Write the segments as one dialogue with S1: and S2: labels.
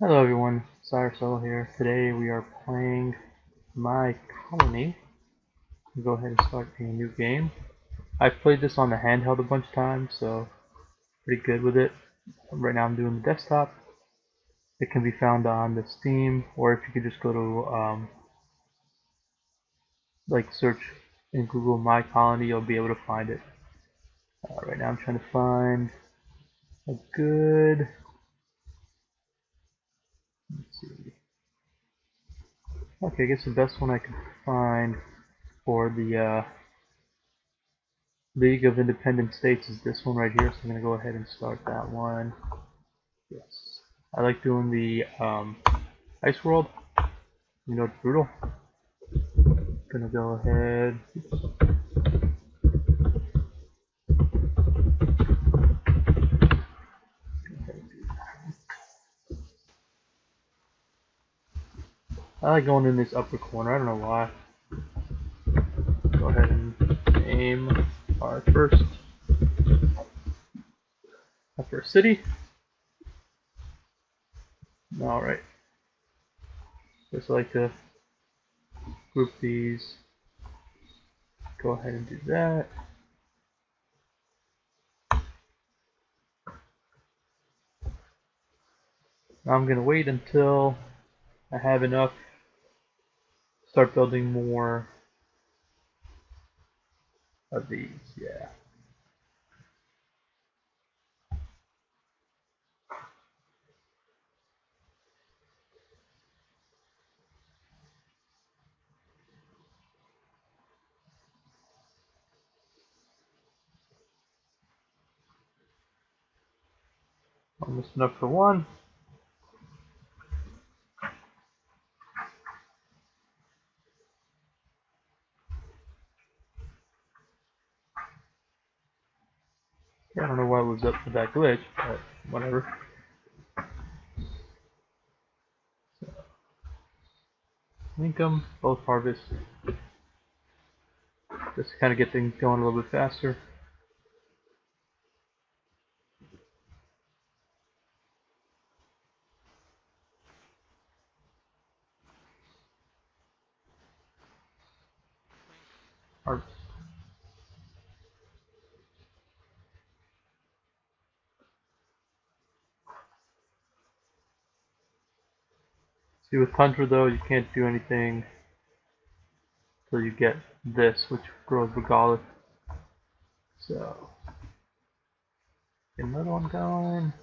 S1: Hello everyone, Siresolo here. Today we are playing My Colony. We'll go ahead and start a new game. I've played this on the handheld a bunch of times, so pretty good with it. Right now I'm doing the desktop. It can be found on the Steam, or if you could just go to like search in Google My Colony, you'll be able to find it. Right now I'm trying to find a good, let's see. Okay, I guess the best one I could find for the League of Independent States is this one right here, so I'm going to go ahead and start that one. Yes. I like doing the Ice World. You know, it's brutal. Gonna go ahead. I like going in this upper corner. I don't know why. Go ahead and aim our first city. Alright. Just like to group these. Go ahead and do that. Now I'm gonna wait until I have enough. Start building more of these. Yeah. Almost enough for one. I don't know why it was up with that glitch, but whatever. Link them, both harvest. Just to kind of get things going a little bit faster. Harvest. See, with Tundra though, you can't do anything until you get this, which grows regardless. So, get another one going.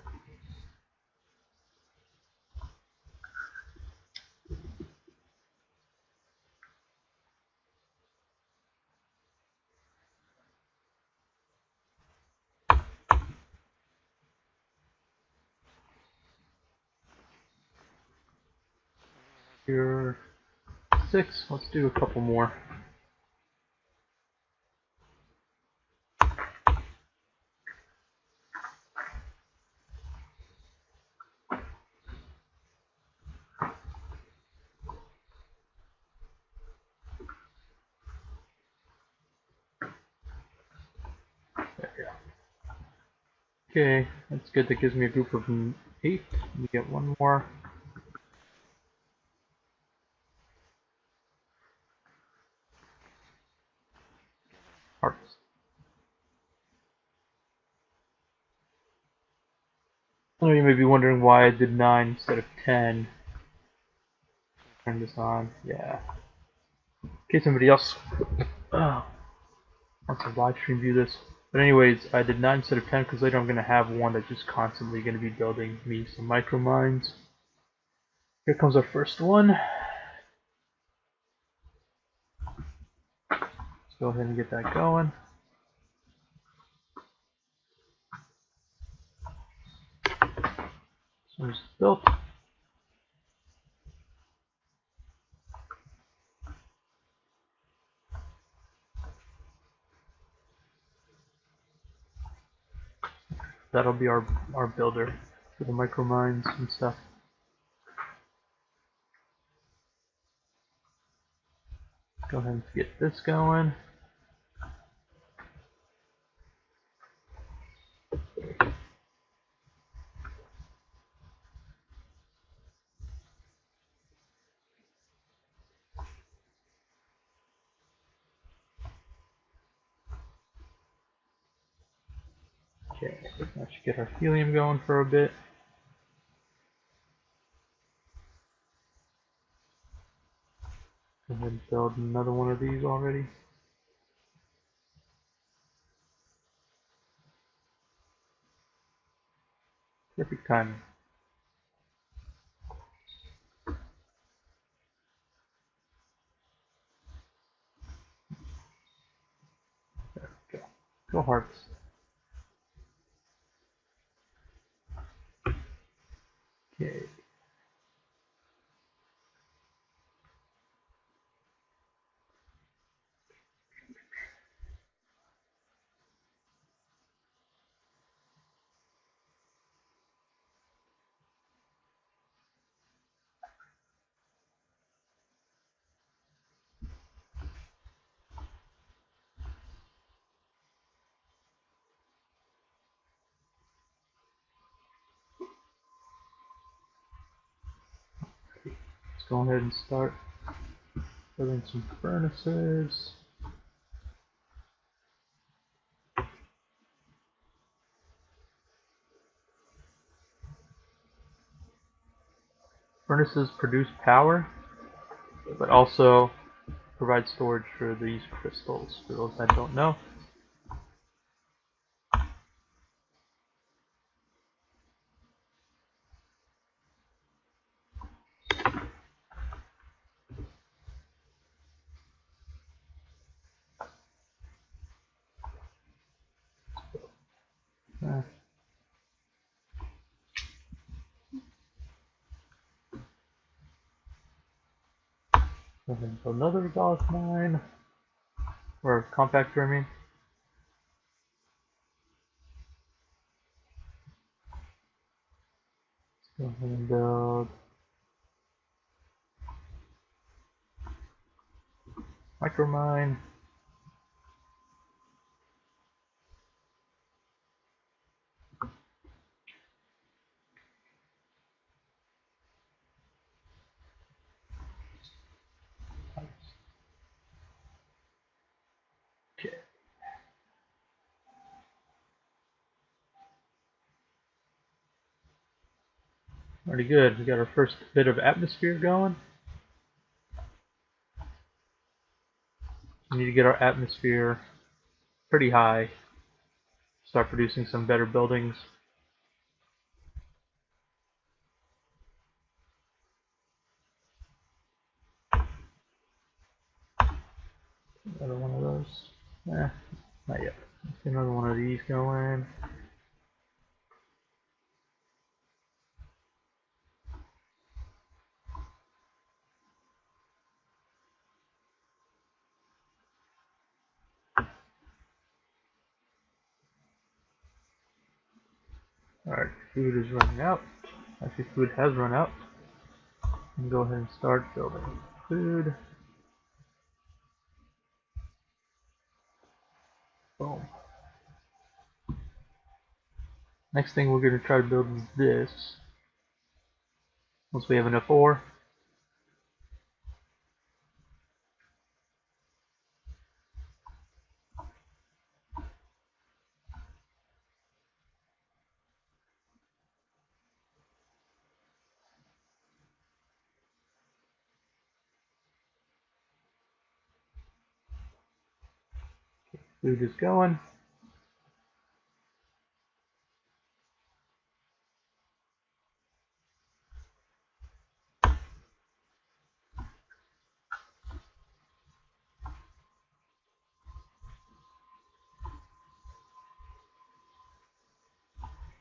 S1: Here, 6. Let's do a couple more. There we go. Okay, that's good. That gives me a group of 8. Let me get one more. Harvest. I know you may be wondering why I did 9 instead of 10. Turn this on. Yeah. In case somebody else wants to live stream view this. But anyways, I did 9 instead of 10 because later I'm going to have one that's just constantly going to be building me some micro mines. Here comes our first one. Let's go ahead and get that going. This one's built. That'll be our builder for the micro mines and stuff. Go ahead and get this going. Okay, that should get our helium going for a bit. Go ahead and build another one of these already. Perfect timing. There we go. Go hearts. Okay. Let's go ahead and start building some furnaces. Furnaces produce power, but also provide storage for these crystals, for those that don't know. Go ahead and build another exhaust mine, or compactor, I mean. Go ahead and build micromine. Okay. Pretty good. We got our first bit of atmosphere going. We need to get our atmosphere pretty high. Start producing some better buildings. Another one of those. Not yet. Let's get another one of these going. Alright, food is running out. Actually, food has run out. And go ahead and start building food. Boom. Next thing we're going to try to build is this. Once we have enough ore. Food is going.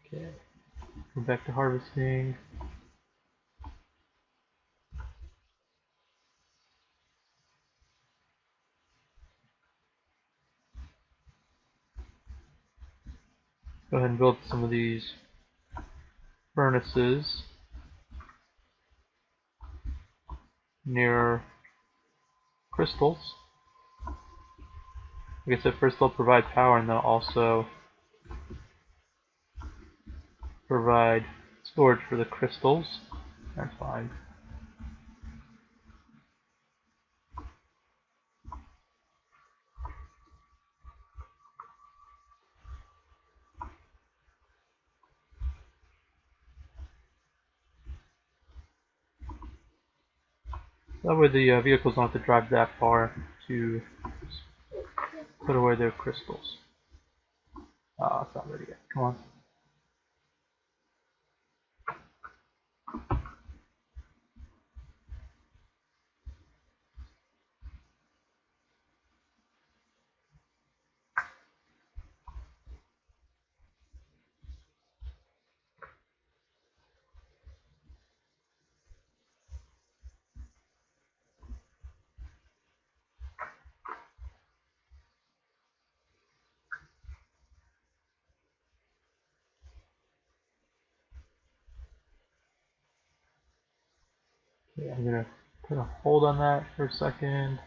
S1: Okay. Go back to harvesting. Go ahead and build some of these furnaces near crystals. Like I said, first they'll provide power and they'll also provide storage for the crystals. That's fine. That way the vehicles don't have to drive that far to put away their crystals. Ah, it's not ready yet. Come on. Okay, I'm gonna put a hold on that for a second.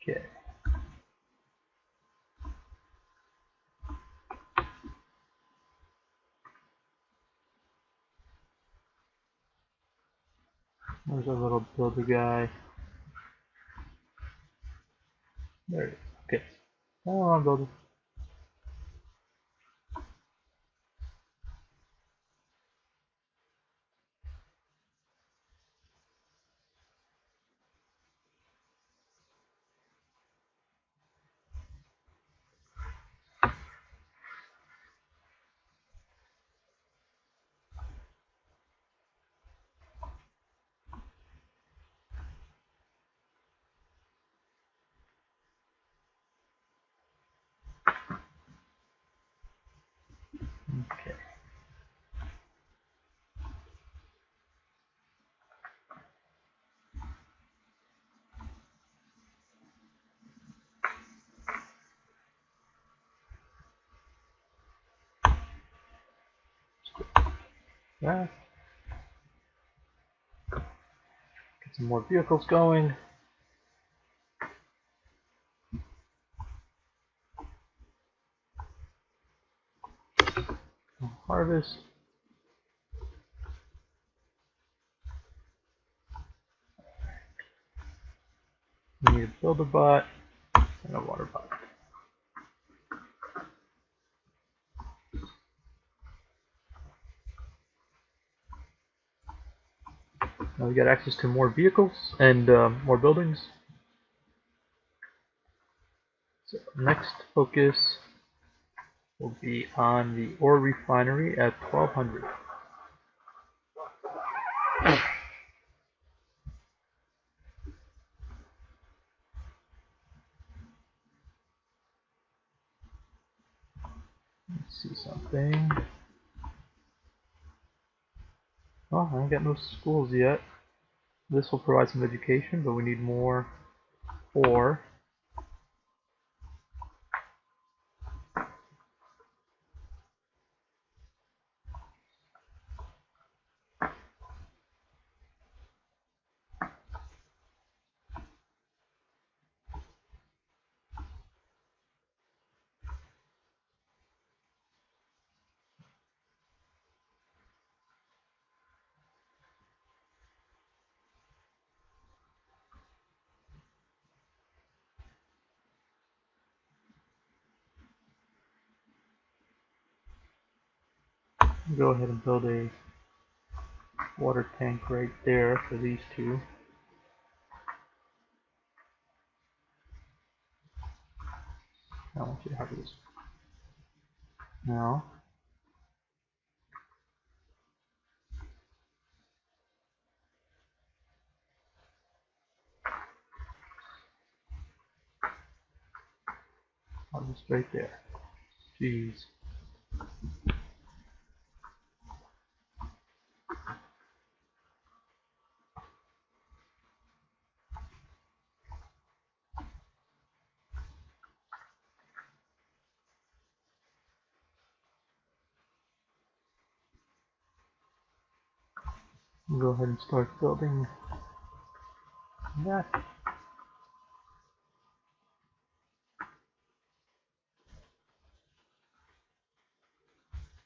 S1: Okay. There's our little builder guy. There it is. Okay. Come on, builder. Okay. Yeah. Get some more vehicles going. Harvest. We need a builder bot and a water bot. Now we got access to more vehicles and more buildings. So next focus will be on the ore refinery at 1200. Let's see something. Oh, I ain't got no schools yet. This will provide some education, but we need more ore. Go ahead and build a water tank right there for these two. I want you to have this. Now, I'll just right there. Jeez. Go ahead and start building that.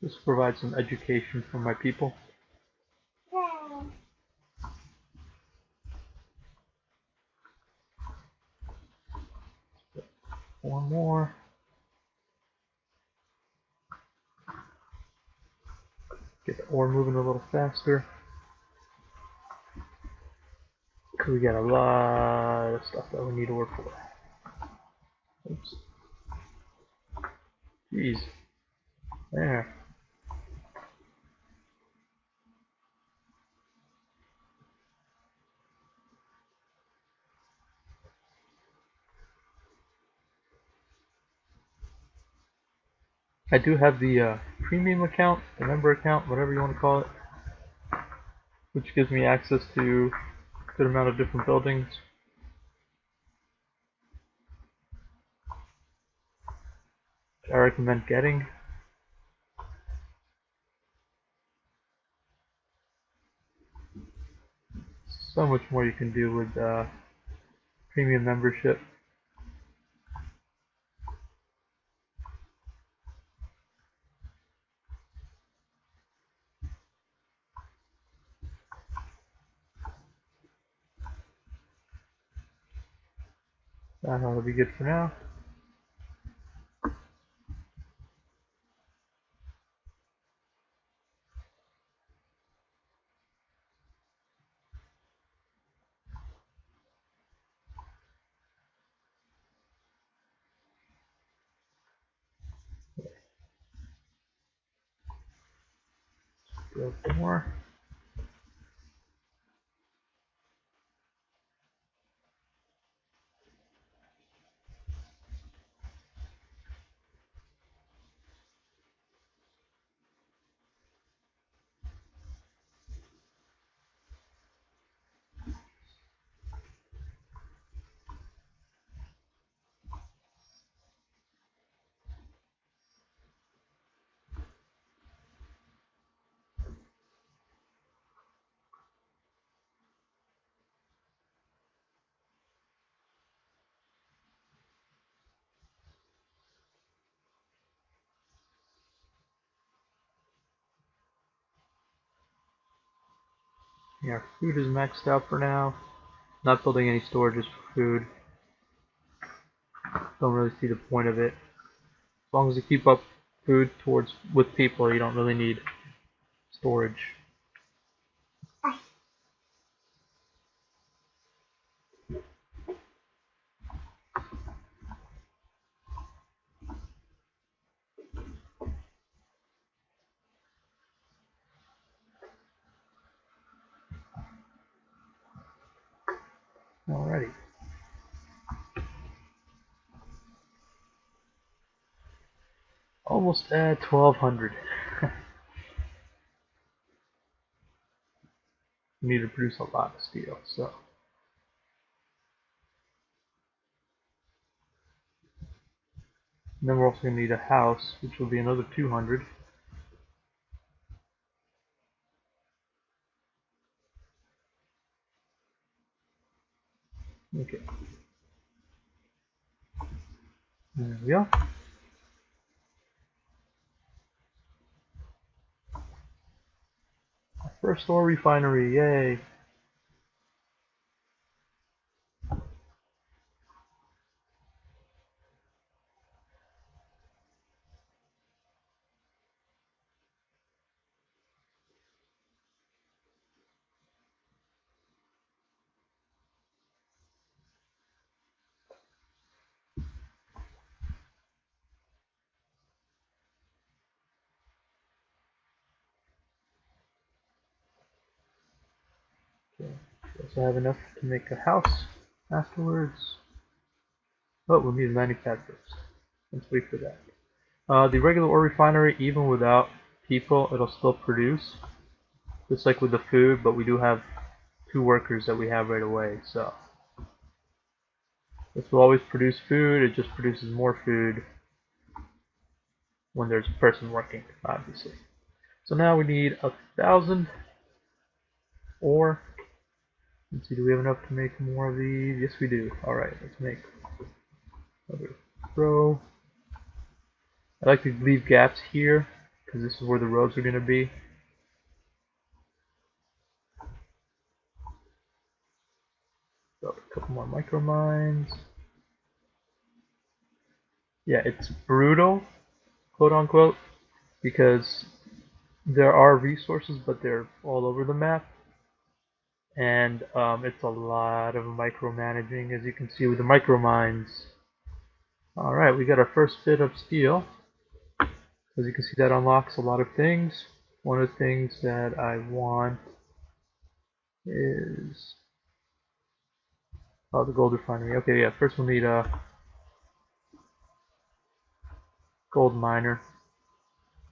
S1: This provides some education for my people. Four more. Get the ore moving a little faster. Because we got a lot of stuff that we need ore for. Oops. Jeez. There. I do have the premium account, the member account, whatever you want to call it, which gives me access to a good amount of different buildings. I recommend getting. So much more you can do with premium membership. That'll be good for now. Go for more. Yeah, our food is maxed out for now. Not building any storages for food. Don't really see the point of it. As long as you keep up food towards with people, you don't really need storage. Alrighty. Almost at 1200. We need to produce a lot of steel, so. And then we're also going to need a house, which will be another 200. Okay. There we go. First ore refinery, yay! Okay. We also have enough to make a house afterwards. Oh, we'll need a manufacturer first. Let's wait for that. The regular ore refinery, even without people, it'll still produce. Just like with the food, but we do have 2 workers that we have right away, so. This will always produce food, it just produces more food when there's a person working, obviously. So now we need 1,000 ore. Let's see, do we have enough to make more of these? Yes, we do. Alright, let's make another row. I like to leave gaps here, because this is where the roads are going to be. So, a couple more micro mines. Yeah, it's brutal, quote unquote, because there are resources, but they're all over the map, and it's a lot of micromanaging, as you can see with the micro mines. All right, we got our first bit of steel. As you can see, that unlocks a lot of things. One of the things that I want is the gold refinery. Okay, yeah, first we'll need a gold miner.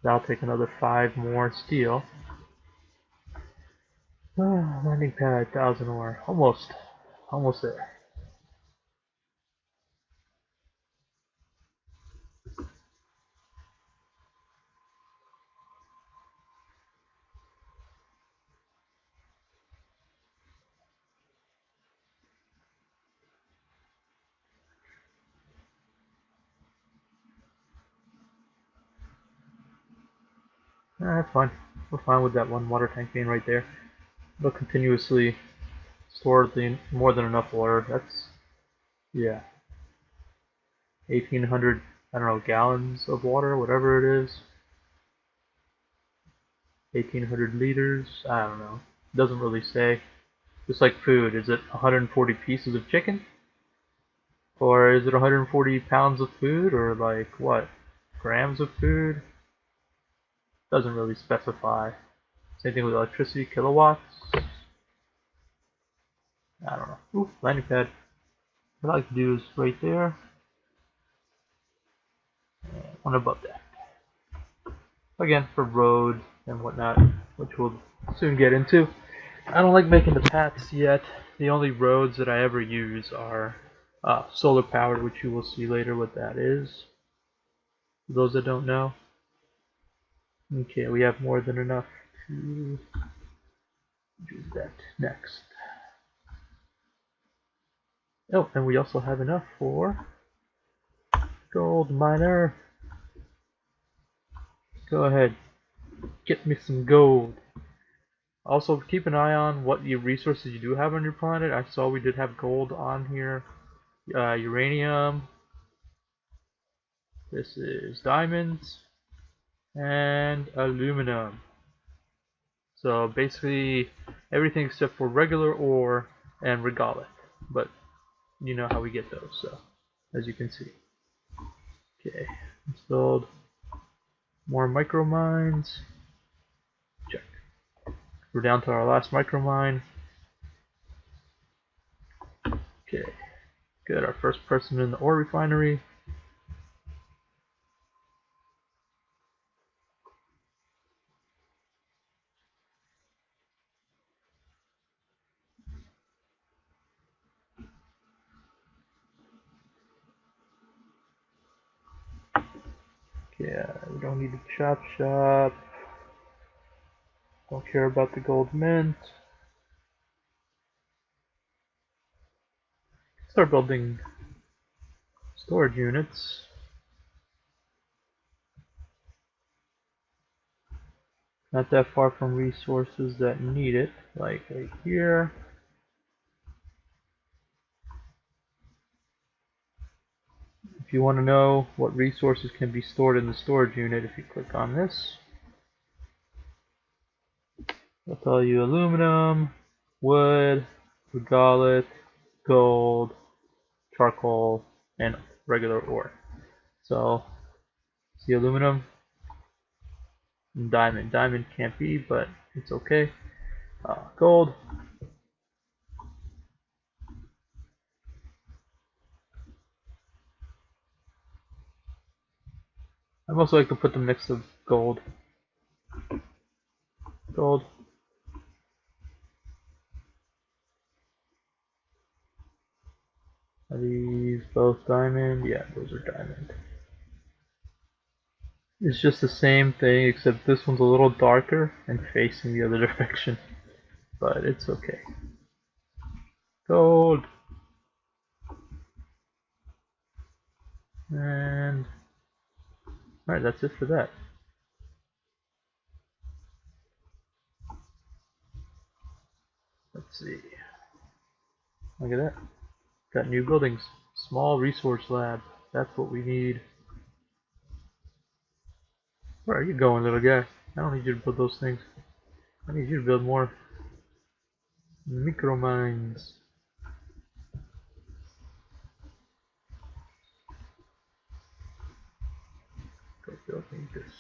S1: That'll take another 5 more steel. Landing pad, 1,000 ore. Almost there. That's fine. We're fine with that one water tank being right there. They'll continuously store more than enough water. That's, yeah, 1,800, I don't know, gallons of water, whatever it is. 1,800 liters, I don't know. It doesn't really say. Just like food, is it 140 pieces of chicken? Or is it 140 pounds of food? Or like what? Grams of food? Doesn't really specify. Same thing with electricity, kilowatts. I don't know. Ooh, landing pad. What I like to do is right there, and one above that. Again, for road and whatnot, which we'll soon get into. I don't like making the paths yet. The only roads that I ever use are solar powered, which you will see later what that is. For those that don't know. Okay, we have more than enough to do that next. Oh, and we also have enough for gold miner. Go ahead, get me some gold. Also, keep an eye on what resources you do have on your planet. I saw we did have gold on here, uranium. This is diamonds and aluminum. So basically everything except for regular ore and regolith. But you know how we get those, so as you can see. Okay, let's build more micro mines. Check. We're down to our last micro mine. Okay, good. Our first person in the ore refinery. Yeah, we don't need a chop shop. Don't care about the gold mint. Start building storage units. Not that far from resources that need it, like right here. If you want to know what resources can be stored in the storage unit, if you click on this, it'll tell you aluminum, wood, regolith, gold, charcoal, and regular ore. So, see aluminum and diamond. Diamond can't be, but it's okay. Gold. I also like to put them next to gold. Gold. Are these both diamond? Yeah, those are diamond. It's just the same thing, except this one's a little darker and facing the other direction. But it's okay. Gold. And alright, that's it for that. Let's see. Look at that. Got new buildings. Small resource lab. That's what we need. Where are you going, little guy? I don't need you to build those things. I need you to build more micro mines. Go build me this.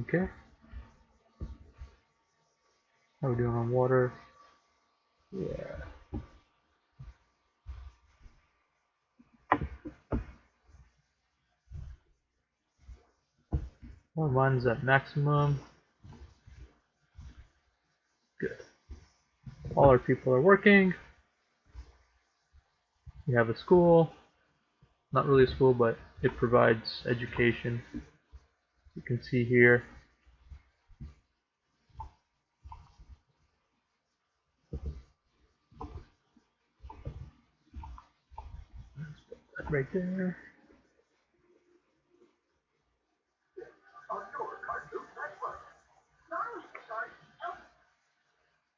S1: Okay. How are we doing on water? Yeah. Well, mine's at maximum. Good. All our people are working. We have a school. Not really a school, but it provides education. You can see here. That right there.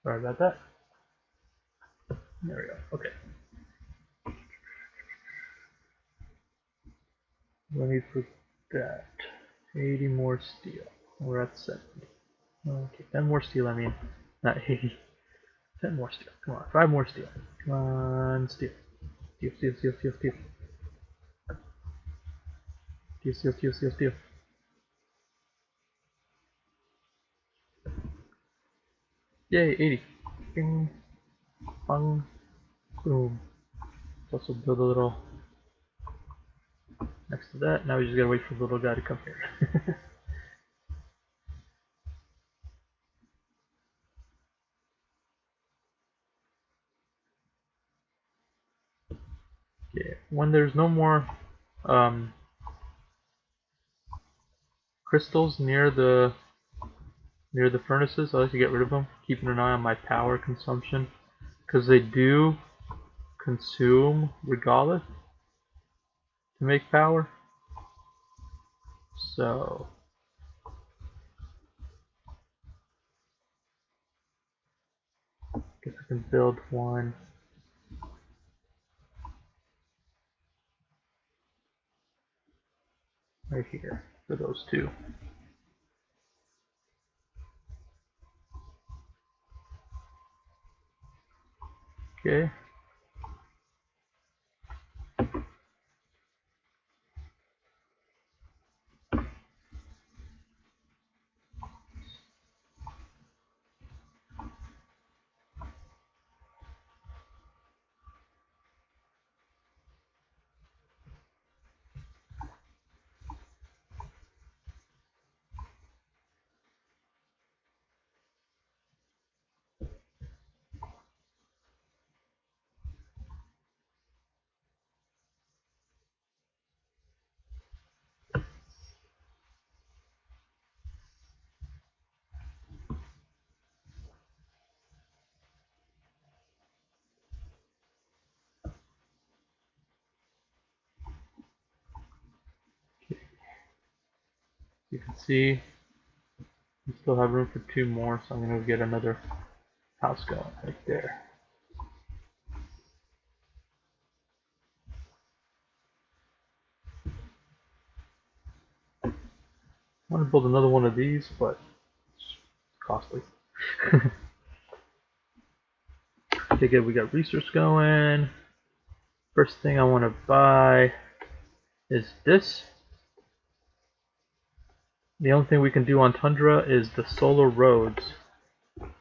S1: Sorry about that. There we go. Okay. What do I need for that? 80 more steel. We're at 70. Okay, 10 more steel, I mean. Not 80. 10 more steel. Come on, 5 more steel. Come on, steel. Steel, steel, steel, steel, steel. Steel, steel, steel, steel, steel. Yay, 80. Bing, bang, boom. Let's also build a little next to that. Now we just gotta wait for the little guy to come here. Yeah, when there's no more crystals near the furnaces, I like to get rid of them, keeping an eye on my power consumption, because they do consume regolith to make power. So guess I can build one right here for those two. Okay. You can see we still have room for 2 more, so I'm going to get another house going right there. I want to build another one of these, but it's costly. Okay, good. We got research going. First thing I want to buy is this. The only thing we can do on Tundra is the solar roads,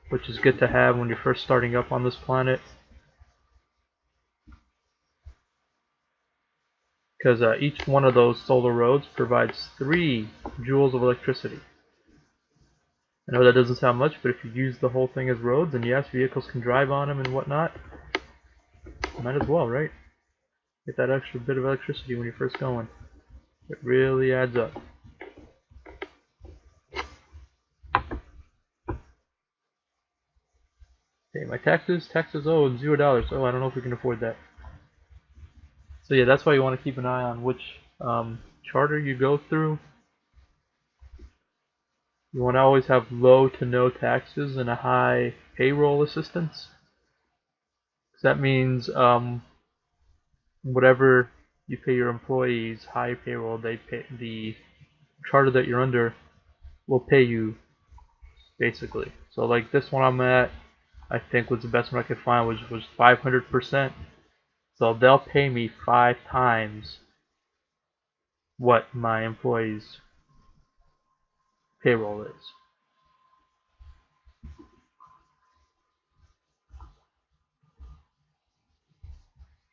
S1: which is good to have when you're first starting up on this planet. Because each one of those solar roads provides 3 joules of electricity. I know that doesn't sound much, but if you use the whole thing as roads, and yes, vehicles can drive on them and whatnot, might as well, right? Get that extra bit of electricity when you're first going. It really adds up. Okay, my taxes, oh, $0. Oh, I don't know if we can afford that. So yeah, that's why you want to keep an eye on which charter you go through. You want to always have low to no taxes and a high payroll assistance. So that means whatever you pay your employees, high payroll, they pay the charter that you're under will pay you basically. So like this one I'm at, I think was the best one I could find was 500%. So they'll pay me 5 times what my employees' payroll is.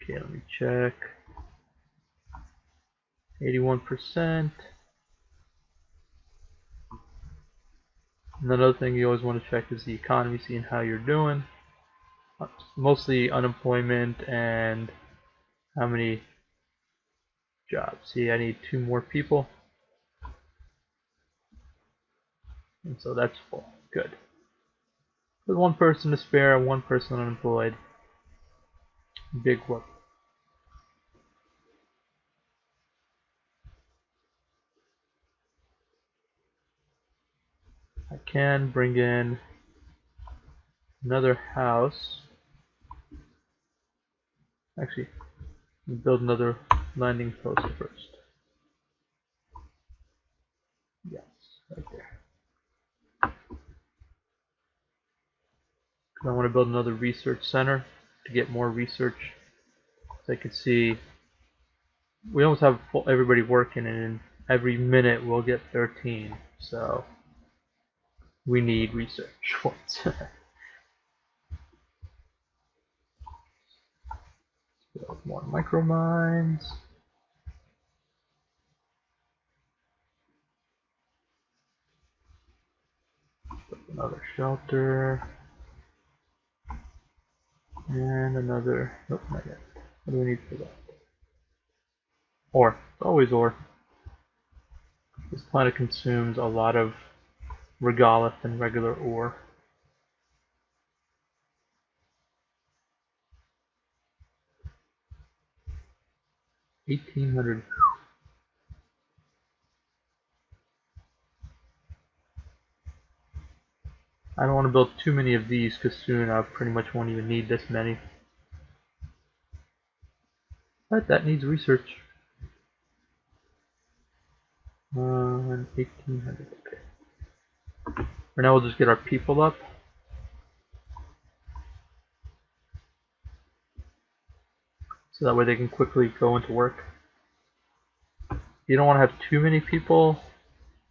S1: Okay, let me check. 81%. Another thing you always want to check is the economy, seeing how you're doing. Mostly unemployment and how many jobs. See, I need 2 more people. And so that's full. Good. With 1 person to spare, 1 person unemployed. Big whoop. I can bring in another house. Actually, build another landing post first. Yes, right there. I want to build another research center to get more research. So I can see we almost have everybody working, and every minute we'll get 13. So we need research points. Build more micro mines. Build another shelter. And another. Nope, not yet. What do we need for that? Ore. It's always ore. This planet consumes a lot of regolith and regular ore. 1800. I don't want to build too many of these because soon I pretty much won't even need this many. But that needs research. 1800. Okay. For now, we'll just get our people up. So that way they can quickly go into work. You don't want to have too many people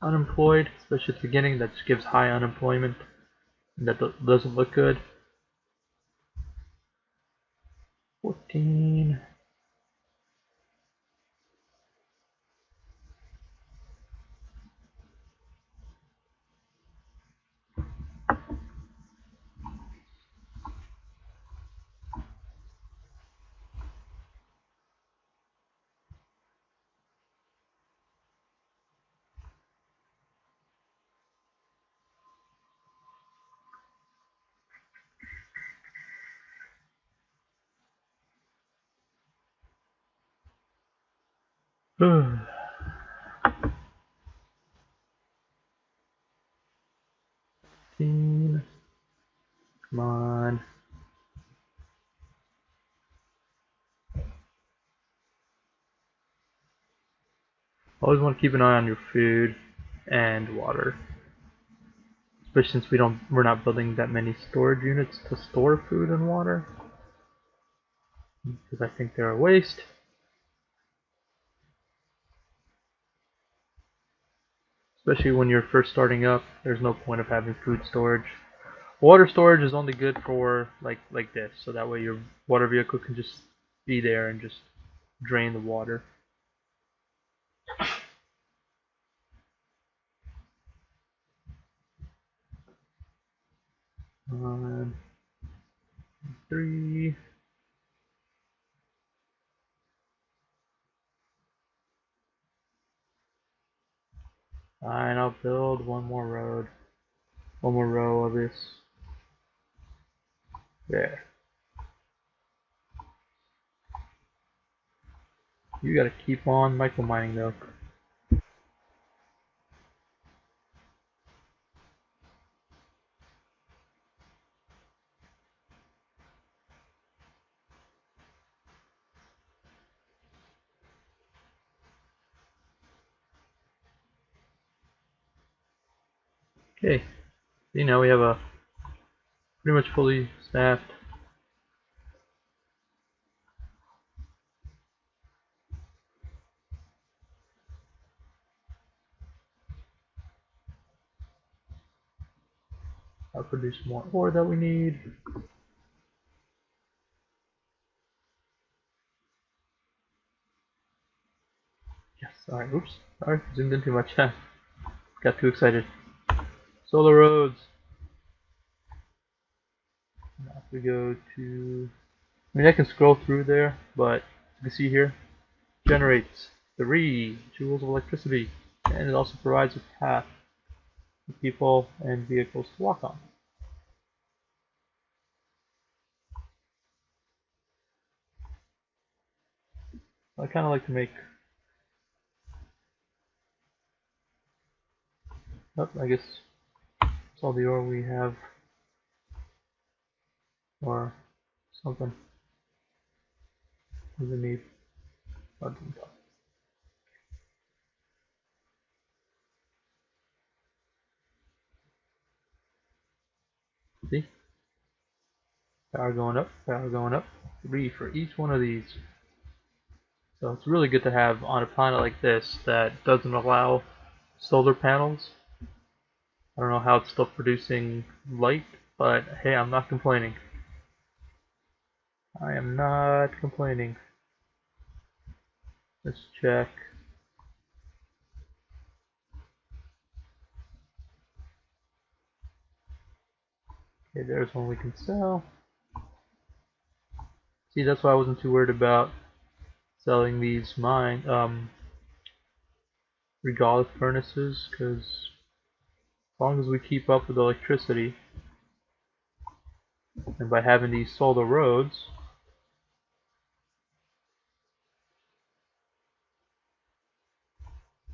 S1: unemployed, especially at the beginning. That just gives high unemployment. And that doesn't look good. 14. Come on. Always want to keep an eye on your food and water. Especially since we're not building that many storage units to store food and water. Because I think they're a waste. Especially when you're first starting up, there's no point of having food storage. Water storage is only good for like this, so that way your water vehicle can just be there and just drain the water. One, 3. Fine, I'll build one more road. One more row of this. There. You gotta keep on micro mining though. Okay, see now we have a pretty much fully staffed. I'll produce more ore that we need. Yes, alright, oops, sorry, zoomed in too much. Got too excited. Solar roads. Now if we go to, I mean I can scroll through there, but you can see here, generates 3 joules of electricity, and it also provides a path for people and vehicles to walk on. I kind of like to make, oh, I guess it's all the ore we have, or something. What do we need? See? Power going up, power going up. 3 for each one of these. So it's really good to have on a planet like this that doesn't allow solar panels. I don't know how it's still producing light, but hey, I'm not complaining. I am not complaining. Let's check. Okay, there's one we can sell. See, that's why I wasn't too worried about selling these regolic furnaces, because as long as we keep up with electricity, and by having these solar roads,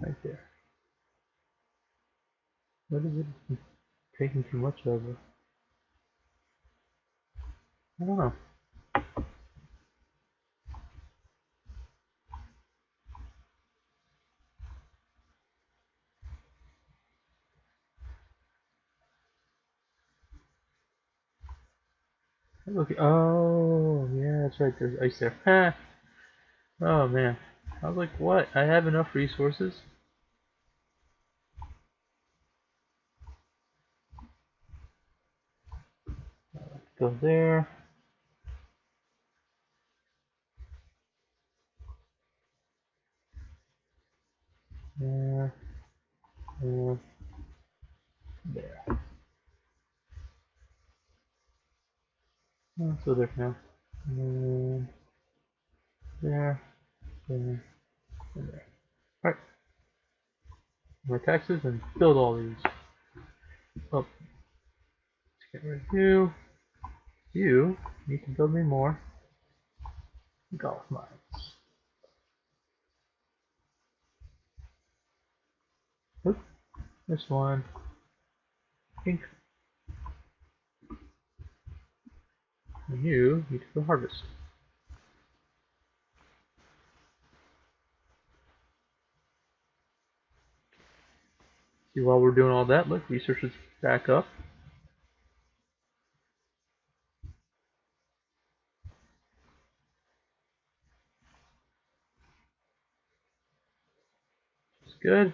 S1: right there. What is it taking too much of it? I don't know. Okay. Oh, yeah, that's right. There's ice there. Ha! Oh man. I was like, what? I have enough resources? Go there. There. There. There. Oh, so there now. And there. There. And there. Alright. More taxes and build all these. Oh, let's get rid of you. You need to build me more golf mines. Oop, this one. Pink. And you need to go harvest. See, while we're doing all that, look, research is back up. It's good.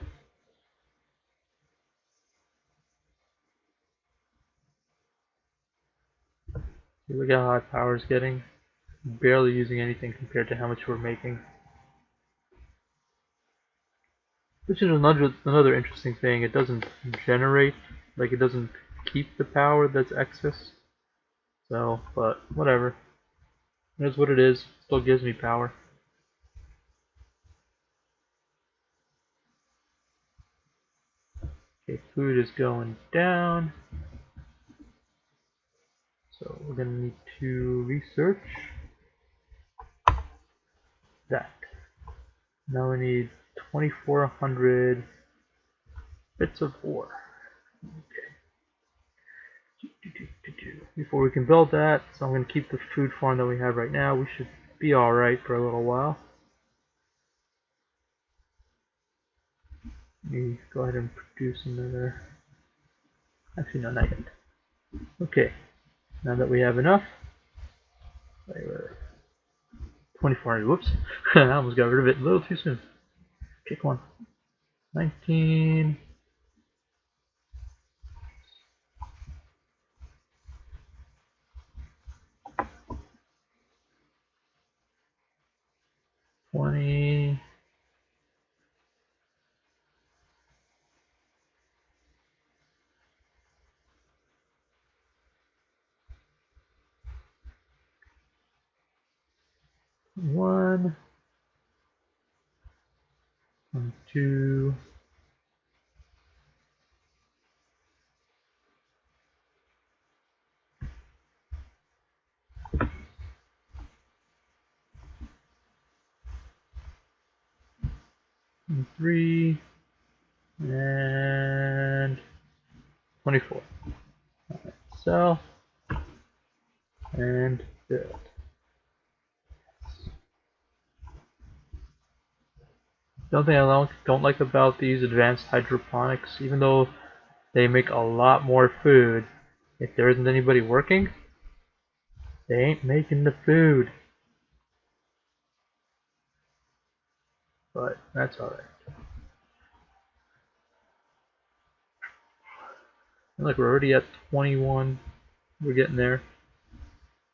S1: See, look how high power is getting. Barely using anything compared to how much we're making. Which is another interesting thing. It doesn't generate, like it doesn't keep the power that's excess. So, but whatever. It is what it is. Still gives me power. Okay, food is going down. So we're gonna need to research that. Now we need 2,400 bits of ore. Before we can build that, so I'm going to keep the food farm that we have right now. We should be alright for a little while. Let me go ahead and produce another Actually, no, not yet. Okay, now that we have enough, 2400. Whoops, I almost got rid of it a little too soon. Kick one. 19. 20. 1. 2. 3. And 24. Alright, sell and build. The only thing I don't like about these advanced hydroponics, even though they make a lot more food, if there isn't anybody working, they ain't making the food. But that's alright. Look, we're already at 21. We're getting there.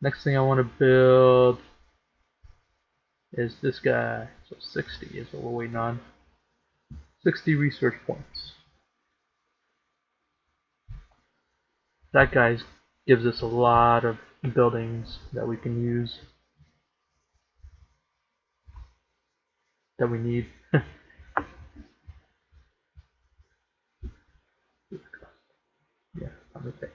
S1: Next thing I want to build is this guy. So 60 is what we're waiting on. 60 research points. That guy gives us a lot of buildings that we can use, that we need. Yeah, I'm okay.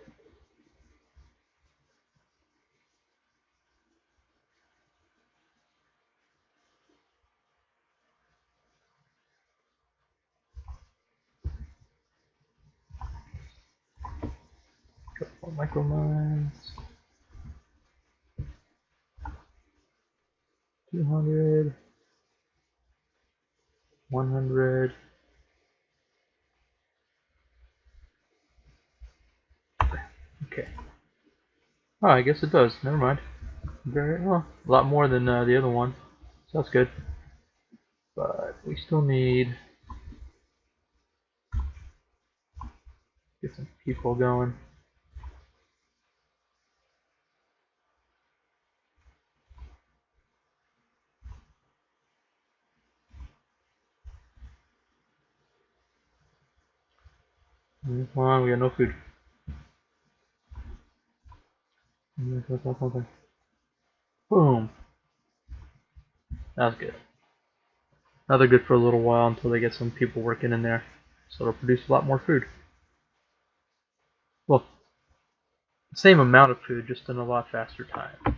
S1: Couple micro mines. 200. 100. Okay. Oh, I guess it does. Never mind. Very well. A lot more than the other one. So that's good. But we still need get some people going. Come on, we got no food. Boom. That's good. Now they're good for a little while until they get some people working in there. So it'll produce a lot more food. Well, the same amount of food, just in a lot faster time.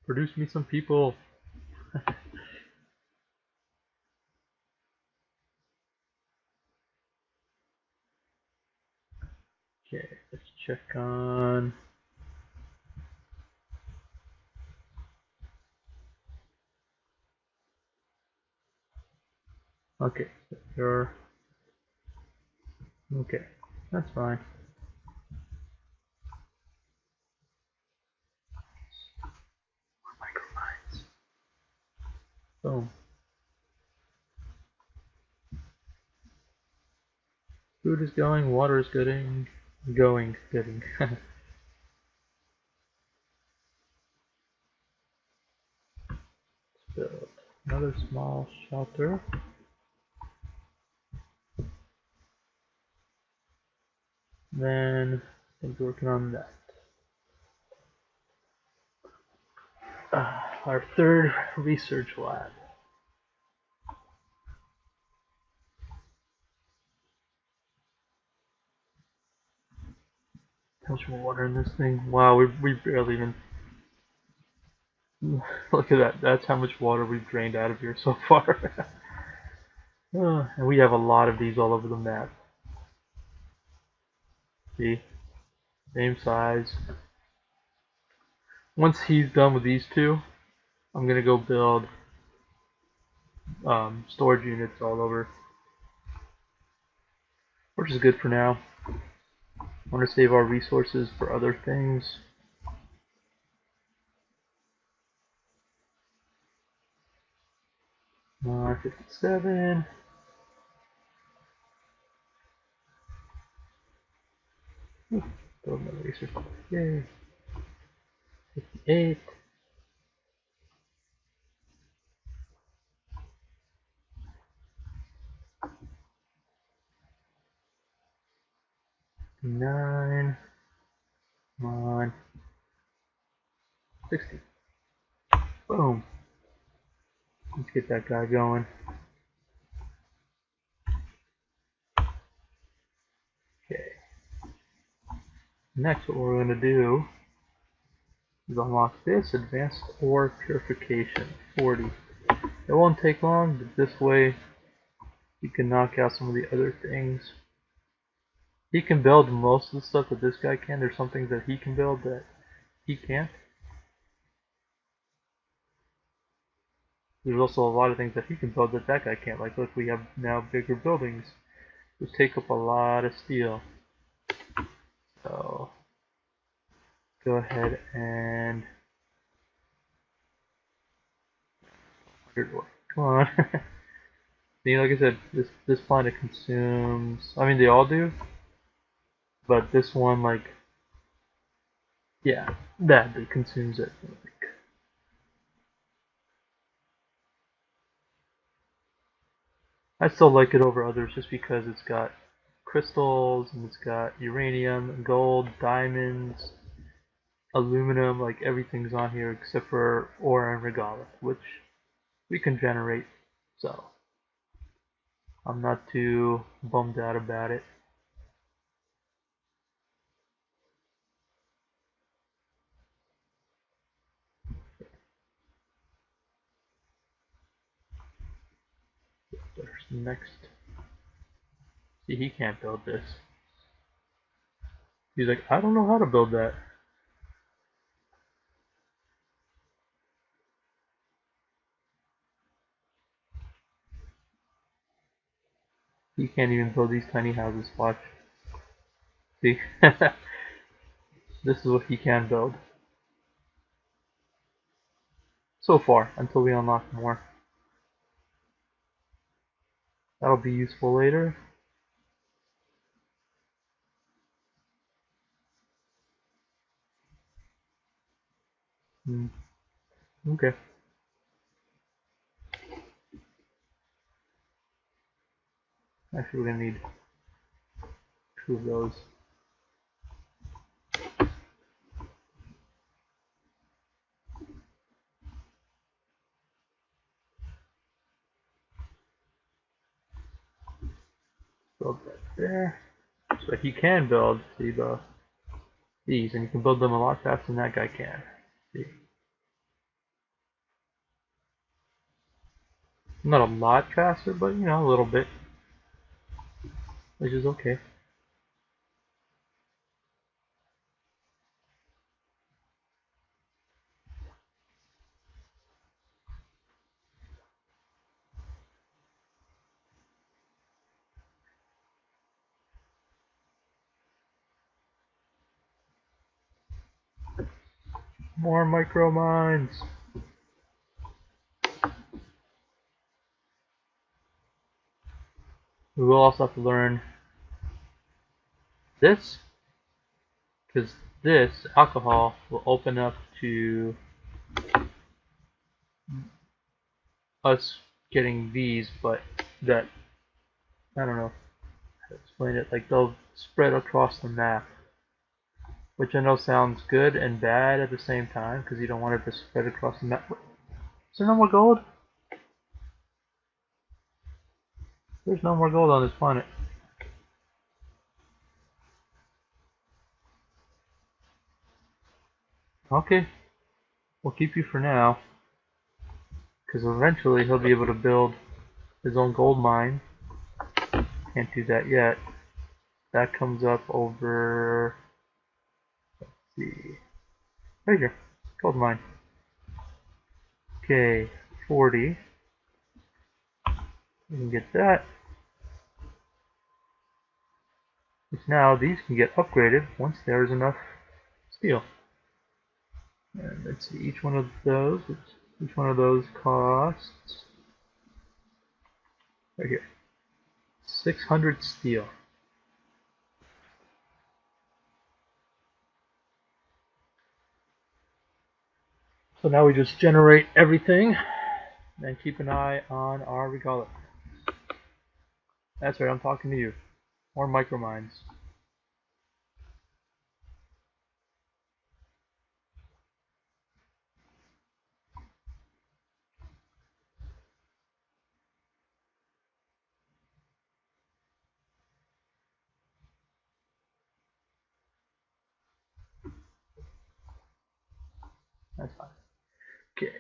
S1: Produce me some people. Okay, let's check on. Okay, you're okay. That's fine. Micromines. Boom. Food is going. Water is getting. Getting. Let's build another small shelter. Then I think we're working on that. Our third research lab. How much more water in this thing? Wow, we barely even. Look at that. That's how much water we've drained out of here so far. And we have a lot of these all over the map. See? Same size. Once he's done with these two, I'm gonna go build storage units all over, which is good for now. I want to save our resources for other things. 57. Build another research here. 58. Nine. Come on. 60. Boom. Let's get that guy going. Okay. Next, what we're going to do is unlock this advanced ore purification. 40. It won't take long, but this way you can knock out some of the other things. He can build most of the stuff that this guy can. There's some things that he can build that he can't. There's also a lot of things that he can build that that guy can't. Like, look, we have now bigger buildings, which take up a lot of steel. So, go ahead and... Come on. See, like I said, this planet consumes... I mean, they all do. But this one, like... Yeah, that it consumes it. I still like it over others just because it's got crystals and it's got uranium, gold, diamonds, aluminum, like everything's on here except for ore and regolith, which we can generate. So I'm not too bummed out about it. There's next. See, he can't build this. He's like, I don't know how to build that. He can't even build these tiny houses. Watch. See? This is what he can build. So far, until we unlock more. That'll be useful later. Okay. Actually, we're gonna need 2 of those. Build that there. So he can build, see, these, and you can build them a lot faster than that guy can. See? Not a lot faster, but you know, a little bit. Which is okay. More micro mines. We will also have to learn this, because this alcohol will open up to us getting these, but that, I don't know how to explain it, like they'll spread across the map, which I know sounds good and bad at the same time, because you don't want it to spread across the map. Is there no more gold? There's no more gold on this planet. Okay, we'll keep you for now, because eventually he'll be able to build his own gold mine. Can't do that yet. That comes up over, let's see, right here, gold mine. Okay, 40. We can get that. Which now these can get upgraded once there is enough steel. And let's see, each one of those costs right here 600 steel. So now we just generate everything and keep an eye on our regala. That's right, I'm talking to you. More micromines. That's fine. Okay.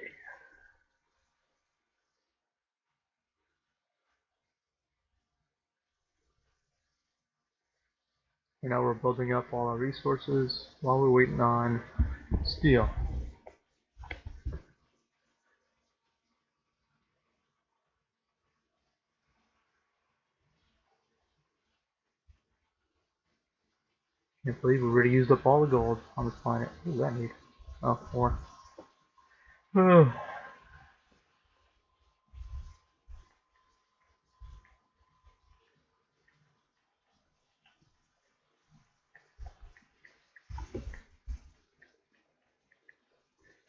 S1: And now we're building up all our resources while we're waiting on steel. Can't believe we already used up all the gold on this planet. What does that need? Oh, more.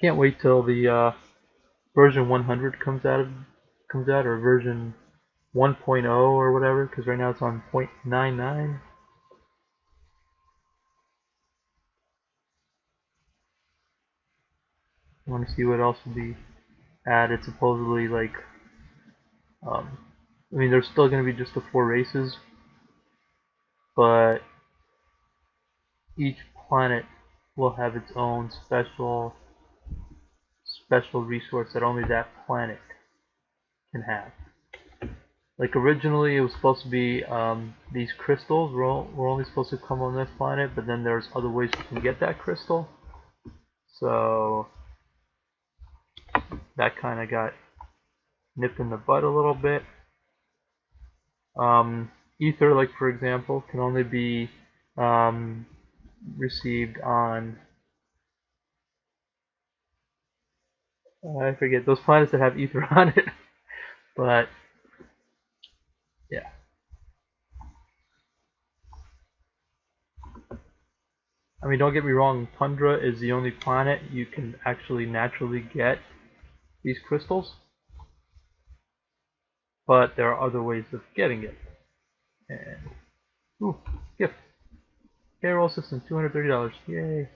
S1: Can't wait till the version 100 comes out, or version 1.0 or whatever, because right now it's on 0.99. I want to see what else will be added. Supposedly, like, I mean, there's still going to be just the 4 races, but each planet will have its own special resource that only that planet can have. Like originally, it was supposed to be these crystals were only supposed to come on this planet, but then there's other ways you can get that crystal. So that kind of got nipped in the bud a little bit. Ether, like for example, can only be received on I forget those planets that have ether on it, but yeah. I mean, don't get me wrong, Tundra is the only planet you can actually naturally get these crystals, but there are other ways of getting it. And ooh, gift. Payroll system, $230. Yay!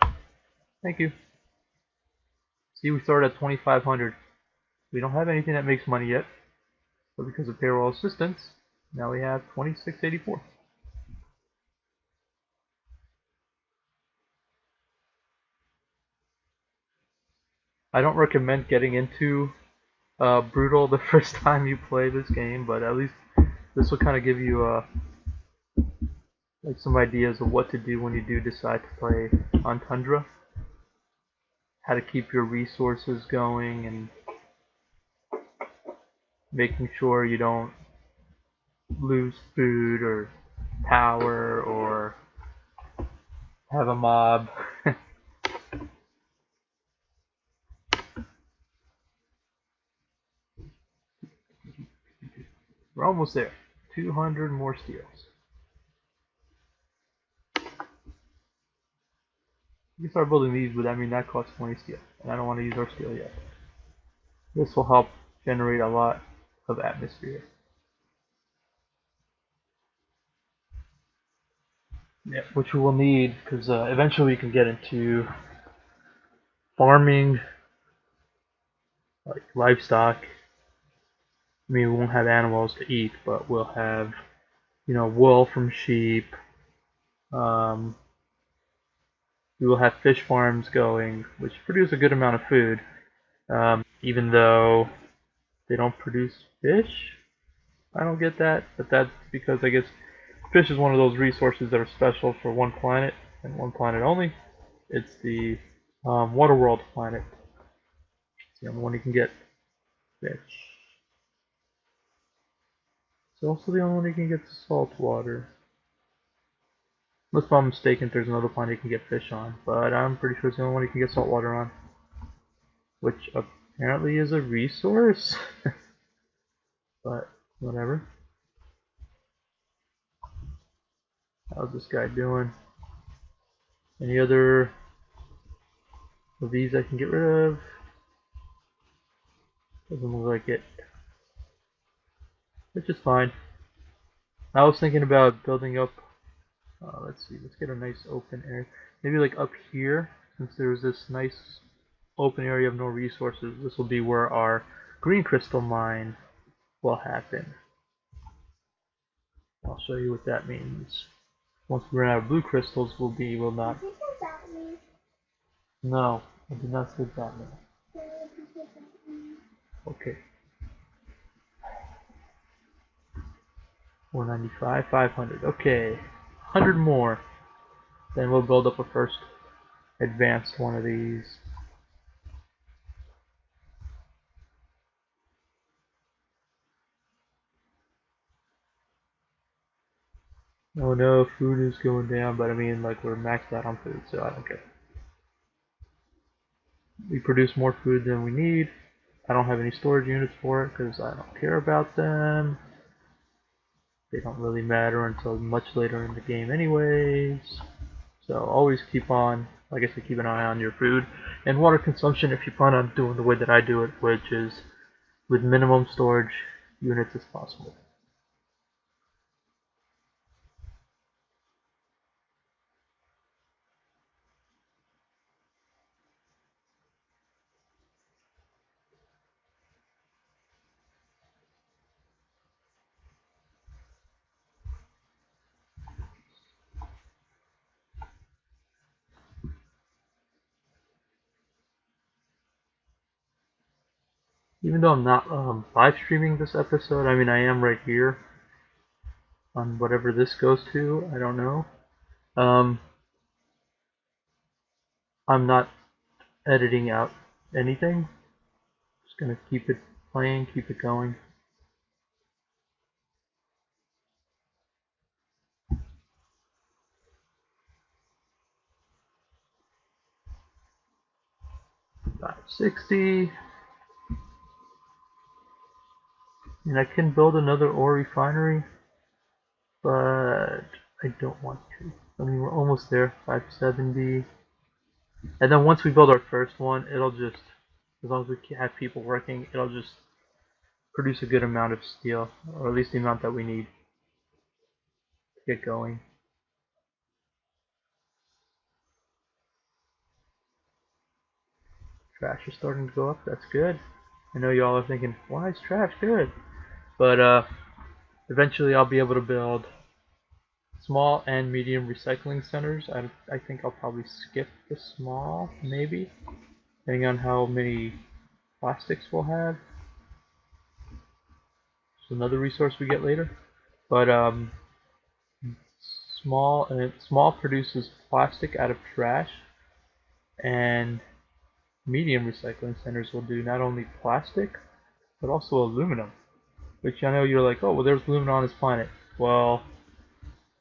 S1: Thank you. See, we started at 2,500. We don't have anything that makes money yet, but because of payroll assistance, now we have 2684. I don't recommend getting into brutal the first time you play this game, but at least this will kind of give you like some ideas of what to do when you do decide to play on Tundra. How to keep your resources going and making sure you don't lose food or power or have a mob. We're almost there. 200 more steels. You can start building these, but I mean that costs 20 steel, and I don't want to use our steel yet. This will help generate a lot of atmosphere. Yeah, which we will need because eventually we can get into farming, like livestock. I mean, we won't have animals to eat, but we'll have, wool from sheep. Um, we will have fish farms going, which produce a good amount of food, even though they don't produce fish. I don't get that, but that's because I guess fish is one of those resources that are special for one planet and one planet only. It's the Waterworld planet. It's the only one you can get fish. It's also the only one you can get salt water. Unless I'm mistaken, there's another pond you can get fish on, but I'm pretty sure it's the only one you can get salt water on. Which apparently is a resource. But whatever. How's this guy doing? Any other of these I can get rid of? Doesn't look like it. Which is fine. I was thinking about building up, let's see, let's get a nice open area. Maybe like up here, since there's this nice open area of no resources, this will be where our green crystal mine will happen. I'll show you what that means. Once we run out of blue crystals, will not. No, I did not say Batman. Okay. 495, 500. Okay, 100 more. Then we'll build up a first advanced one of these. Oh no, food is going down, but I mean, like, we're maxed out on food, so I don't care. We produce more food than we need. I don't have any storage units for it because I don't care about them. They don't really matter until much later in the game anyways. So always keep on, like I said, keep an eye on your food and water consumption if you plan on doing the way that I do it, which is with minimum storage units as possible. Even though I'm not live streaming this episode, I mean I am right here on whatever this goes to. I don't know. I'm not editing out anything. Just gonna keep it playing, keep it going. $560. And I can build another ore refinery, but I don't want to. I mean, we're almost there. 570. And then once we build our first one, it'll just, as long as we have people working, it'll just produce a good amount of steel, or at least the amount that we need to get going. Trash is starting to go up. That's good. I know y'all are thinking, why is trash good? But eventually I'll be able to build small and medium recycling centers. I think I'll probably skip the small, maybe, depending on how many plastics we'll have. It's another resource we get later. But small produces plastic out of trash, and medium recycling centers will do not only plastic but also aluminum. Which I know you're like, oh well, there's aluminum on this planet. Well,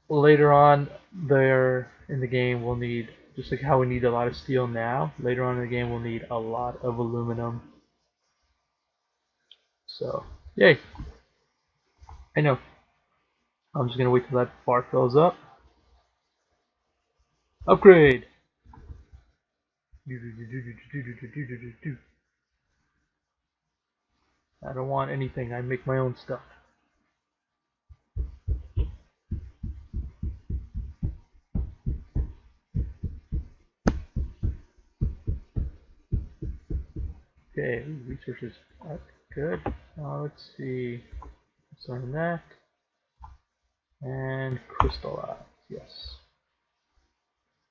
S1: later on there in the game we'll need, just like how we need a lot of steel now, later on in the game we'll need a lot of aluminum. So, yay. I know. I'm just gonna wait till that bar fills up. Upgrade! I don't want anything, I make my own stuff. Okay, resources are good. Let's see. Sign that. And crystallize, yes.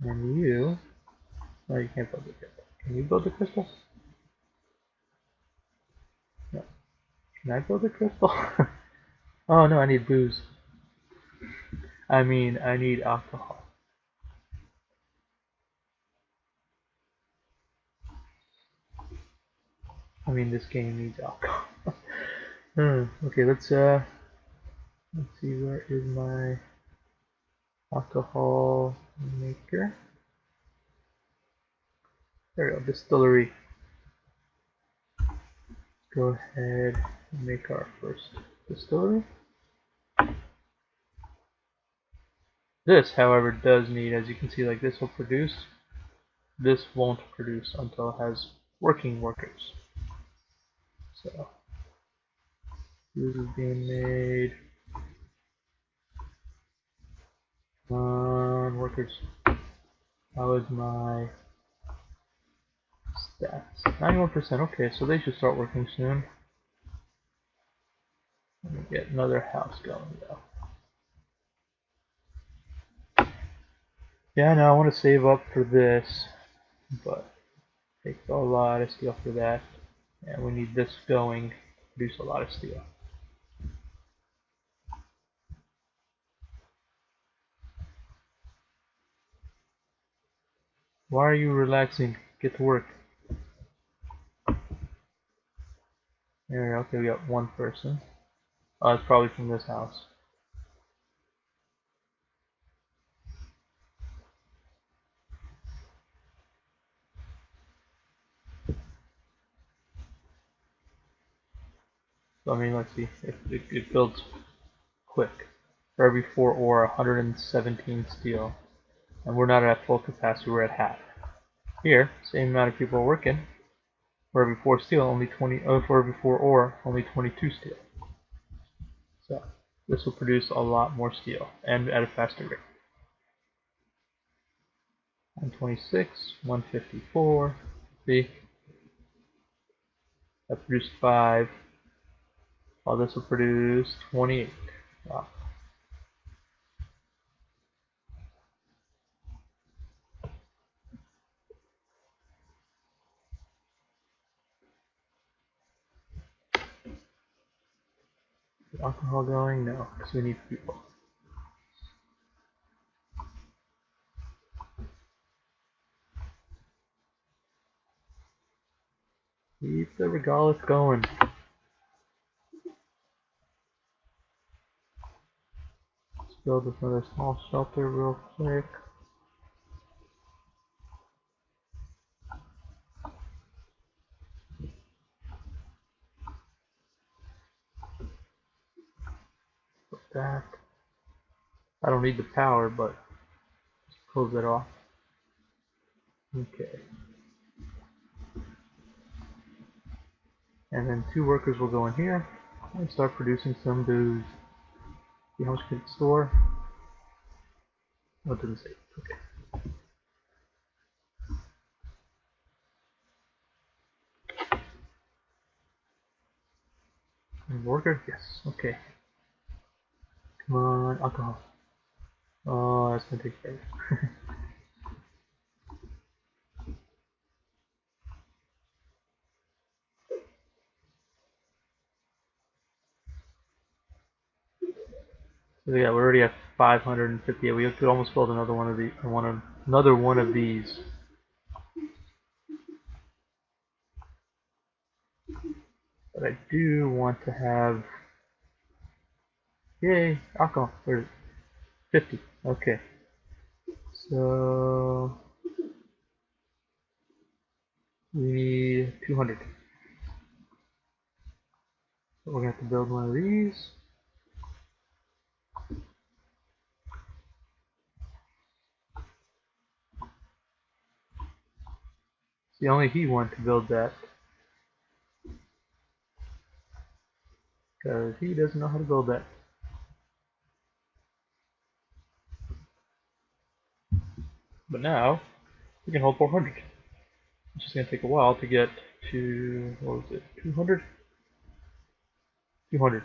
S1: And you. No, you can't build it yet. Can you build a crystal? No. Can I build a crystal? Oh no, I need booze. I mean, I need alcohol. I mean, this game needs alcohol. Okay, let's Let's see, where is my alcohol maker? There we go, distillery. Go ahead and make our first distillery. This, however, does need, as you can see, like this will produce. This won't produce until it has working workers. So this is being made on workers. How is my stats? 91%. Okay, so they should start working soon. Let me get another house going though. Yeah, now I want to save up for this, but it takes a lot of steel for that. And we need this going to produce a lot of steel. Why are you relaxing? Get to work. There, okay, we got one person. Oh, it's probably from this house. So, I mean, let's see. It builds quick. For every 4 ore, 117 steel. And we're not at full capacity, we're at half. Here, same amount of people are working. For every 4 steel, only 20. For every 4 ore, only 22 steel. So this will produce a lot more steel and at a faster rate. 126, 154. See, that produced 5. While this will produce 28. Wow. Is alcohol going? No, because we need people. Keep the regolith going. Let's build this another small shelter real quick. Put that. I don't need the power, but just close it off. Okay. And then 2 workers will go in here and start producing some booze. See how much we can store? Oh, it didn't say. Okay. And worker? Yes. Okay. Come on, alcohol. Oh, that's gonna take forever. So yeah, we're already at 558. We could almost build another one of these. But I do want to have. Yay, alcohol. Where is it? 50. Okay. So we need 200. So we're gonna have to build one of these. See, only he wanted to build that because he doesn't know how to build that. But now we can hold 400. It's just gonna take a while to get to, what was it, 200? 200.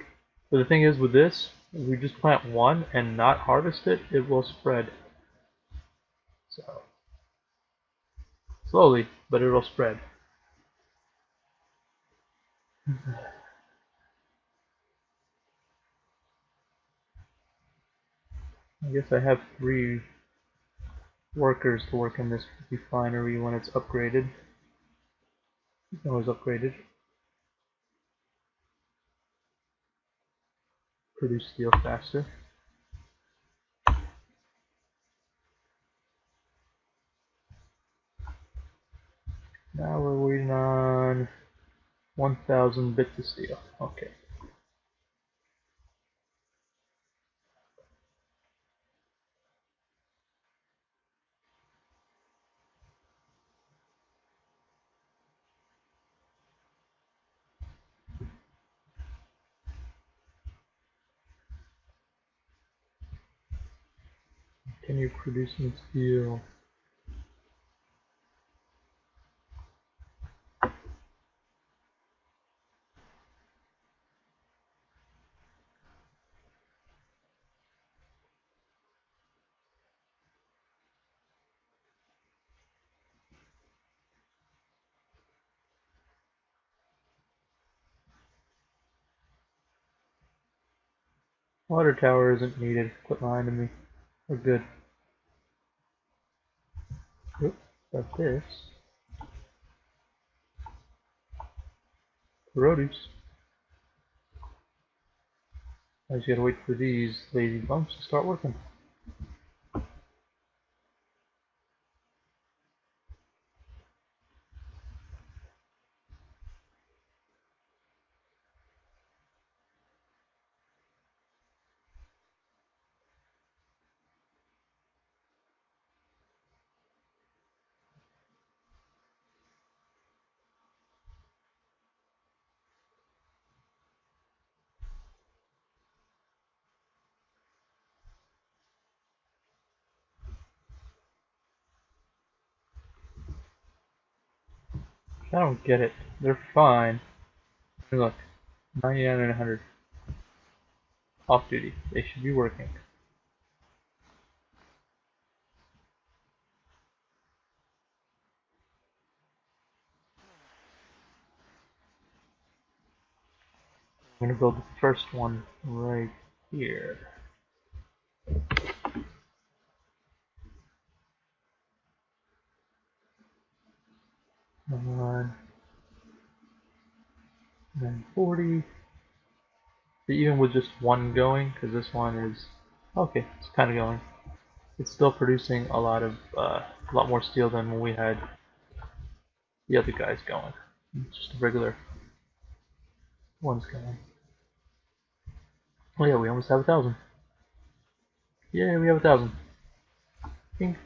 S1: But the thing is with this, if we just plant one and not harvest it, it will spread. So slowly, but it will spread. I guess I have 3 workers to work in this refinery when it's upgraded. You can always upgrade it. produce steel faster. Now we're waiting on 1,000 bits of steel. Okay. Can you produce some steel? Water tower isn't needed. Quit lying to me. We're good. Oops, but this. Produce. I just gotta wait for these lazy bumps to start working. I don't get it. They're fine. Look, 99 and 100. Off duty. They should be working. I'm gonna build the first one right here. Come on. 940. But even with just one going, because this one is okay, it's kind of going. It's still producing a lot more steel than when we had the other guys going. Just regular ones going. Oh yeah, we almost have 1,000. Yeah, we have 1,000. Ping.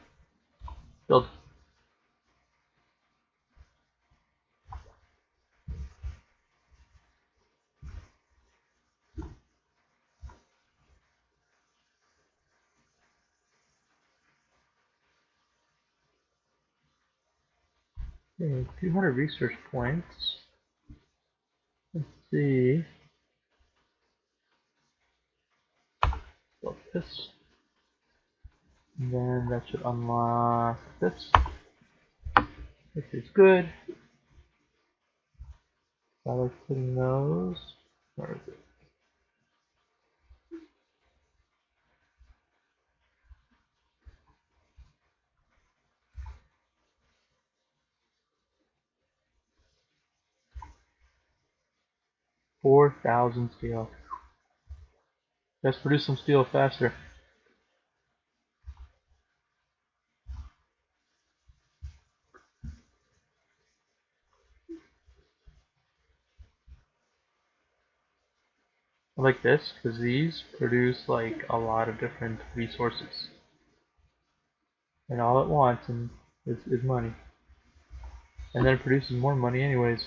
S1: Build. 200 research points. Let's see. Build this. And then that should unlock this. This is good. I like putting those. Where is it? 4,000 steel. Let's produce some steel faster. I like this because these produce like a lot of different resources. And all it wants is money. And then it produces more money anyways.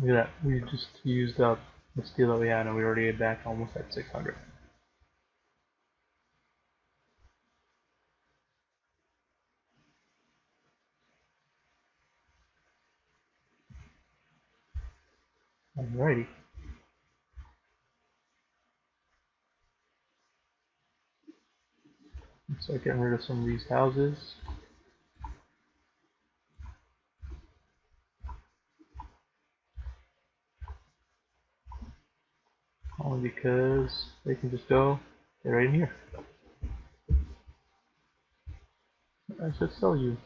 S1: Look at that. We just used up the steel that we had and we already get back almost at 600. Alrighty. Let's start getting rid of some of these houses. because they can just go right in here. I should sell you.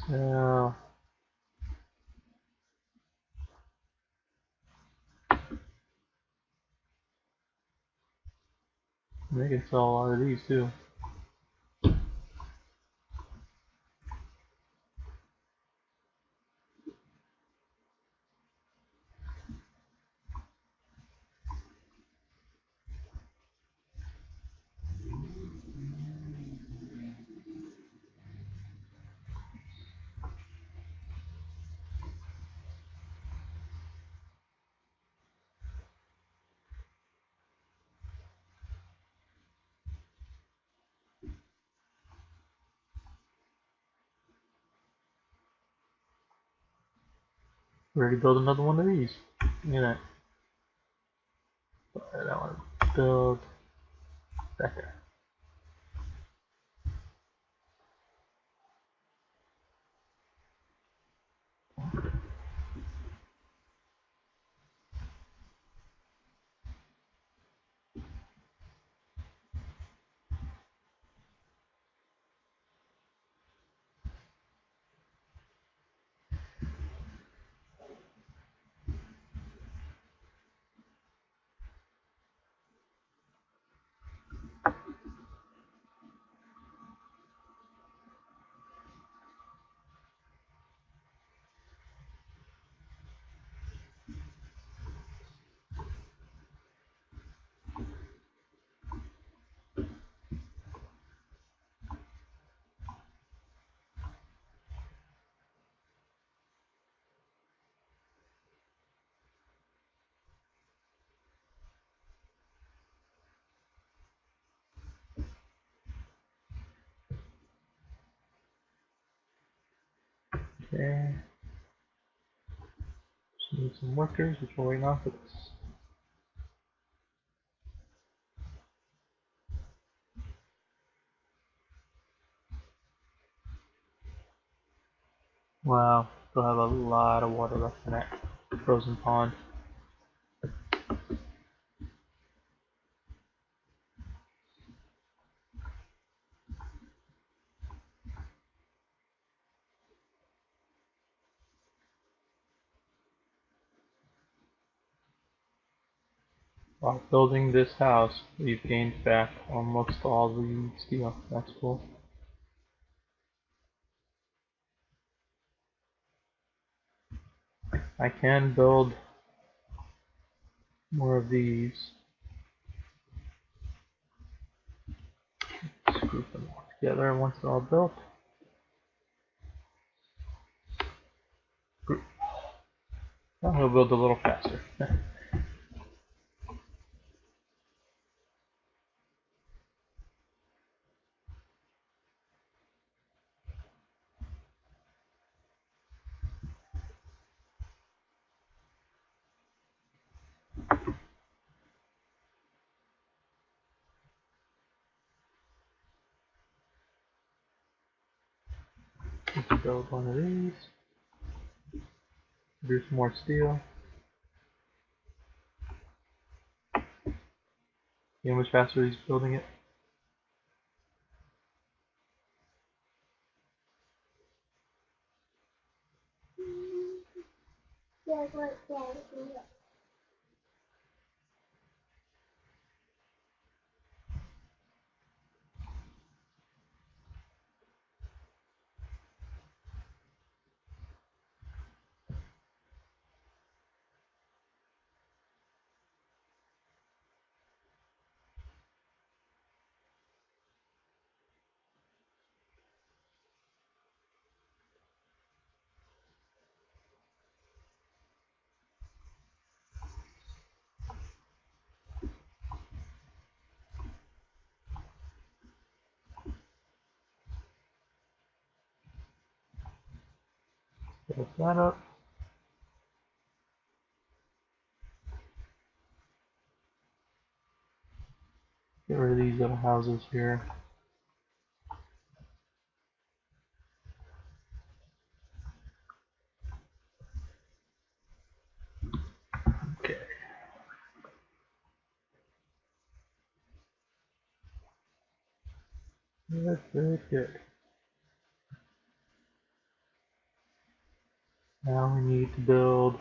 S1: So they can sell a lot of these too. Ready to build another one of these. Look at that. Alright, I want to build that there. Okay. Just need some workers, which we're waiting on for this. Wow, still have a lot of water left in that frozen pond. While building this house, we've gained back almost all the steel. That's cool. I can build more of these. Just group them all together once they're all built. Group. Now he'll build a little faster. Let's build one of these. Produce more steel. See how much faster he's building it? Build that up. Get rid of these little houses here. Okay. Good, good, good. Now we need to build.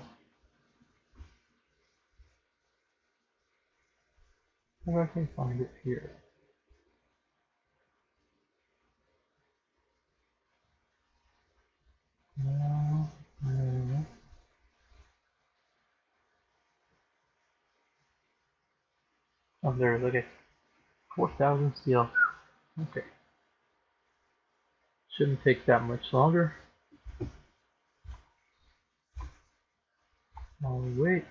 S1: Where I can find it here. No, no. Oh, there it is. Okay. 4,000 steel. Okay. Shouldn't take that much longer. I'll wait.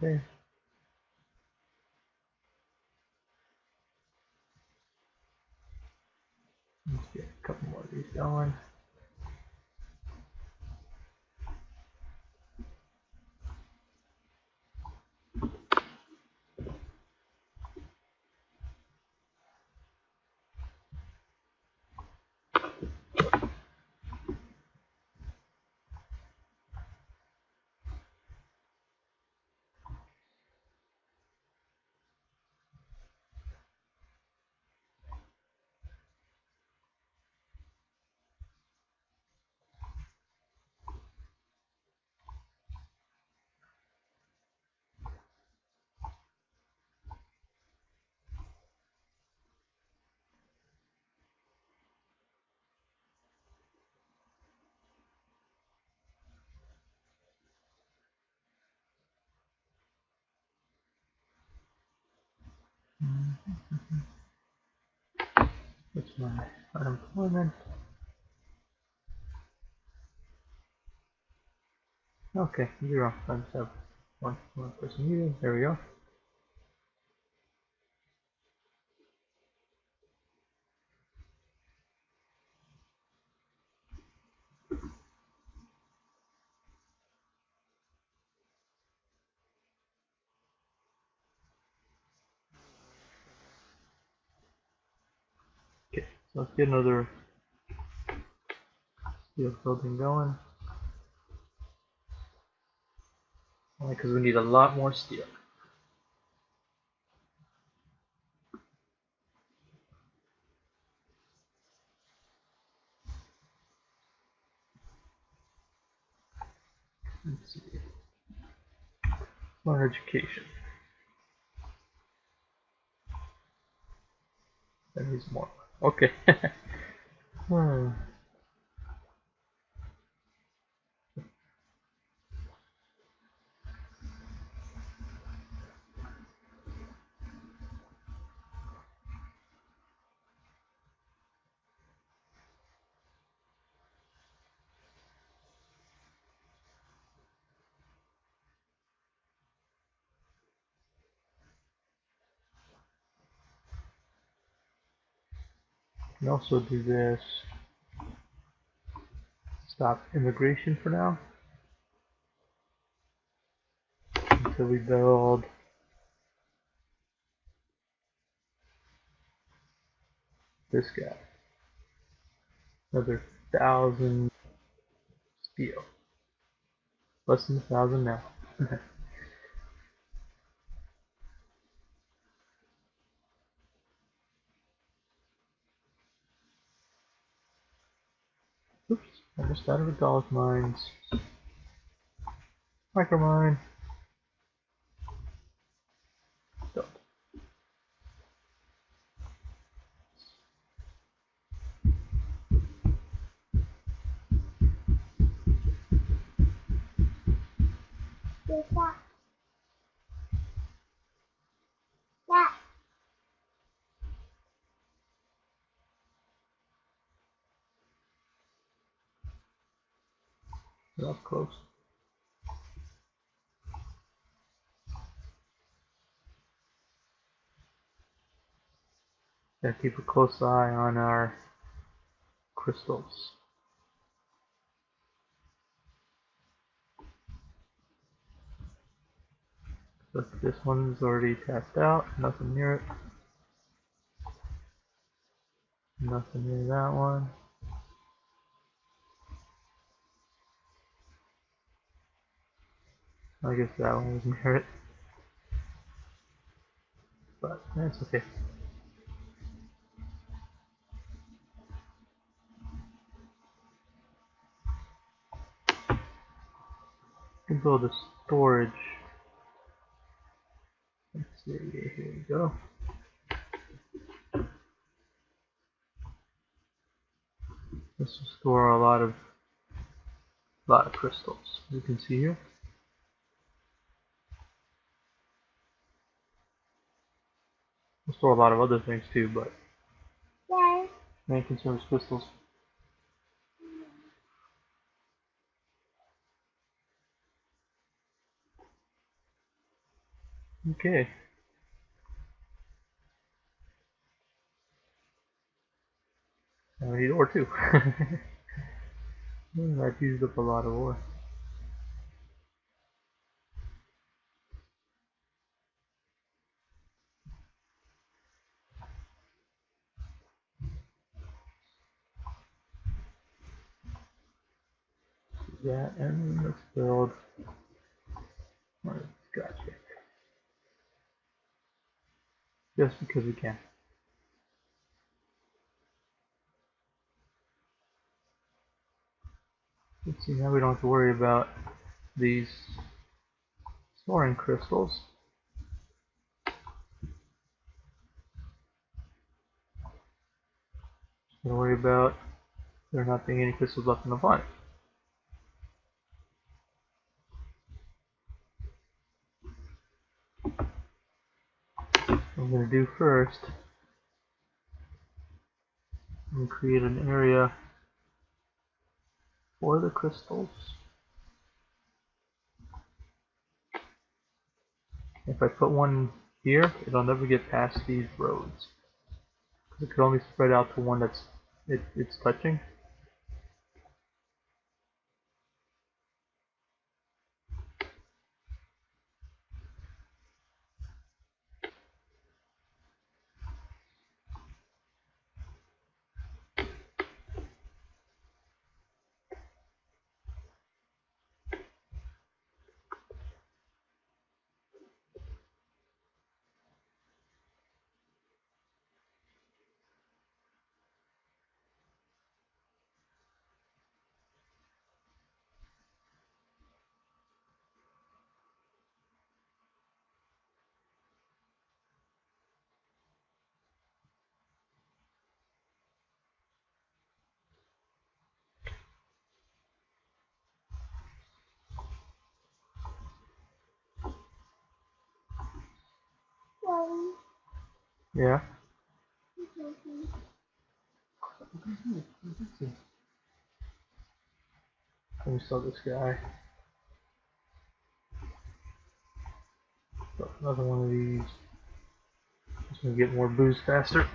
S1: Okay. Let's get a couple more of these going. What's my unemployment? Okay, 0 times have one person needed. There we go. Okay, so let's get another steel building going. Only because we need a lot more steel. Let's see. More education. That needs more. Okay. Can also do this. Stop immigration for now until we build this guy. Another 1,000 steel. Less than 1,000 now. Oops, almost out of the golf mines. Micromine. Build. We're up close. Gotta keep a close eye on our crystals. But this one's already tapped out. Nothing near it. Nothing near that one. I guess that one was merit, but that's okay. We can build a storage. Let's see, here we go. This will store a lot of crystals. You can see here. We'll store a lot of other things too, but main concern is crystals. Okay. Now we need ore too. I've used up a lot of ore. That, and let's build. Gotcha. Just because we can. Let's see, now we don't have to worry about these storing crystals. Don't worry about there not being any crystals left in the planet. What I'm going to do first, I'm going to create an area for the crystals. If I put one here, it'll never get past these roads. Because it could only spread out to one that's it's touching. Yeah. Let me sell this guy. So another one of these. Just gonna get more booze faster.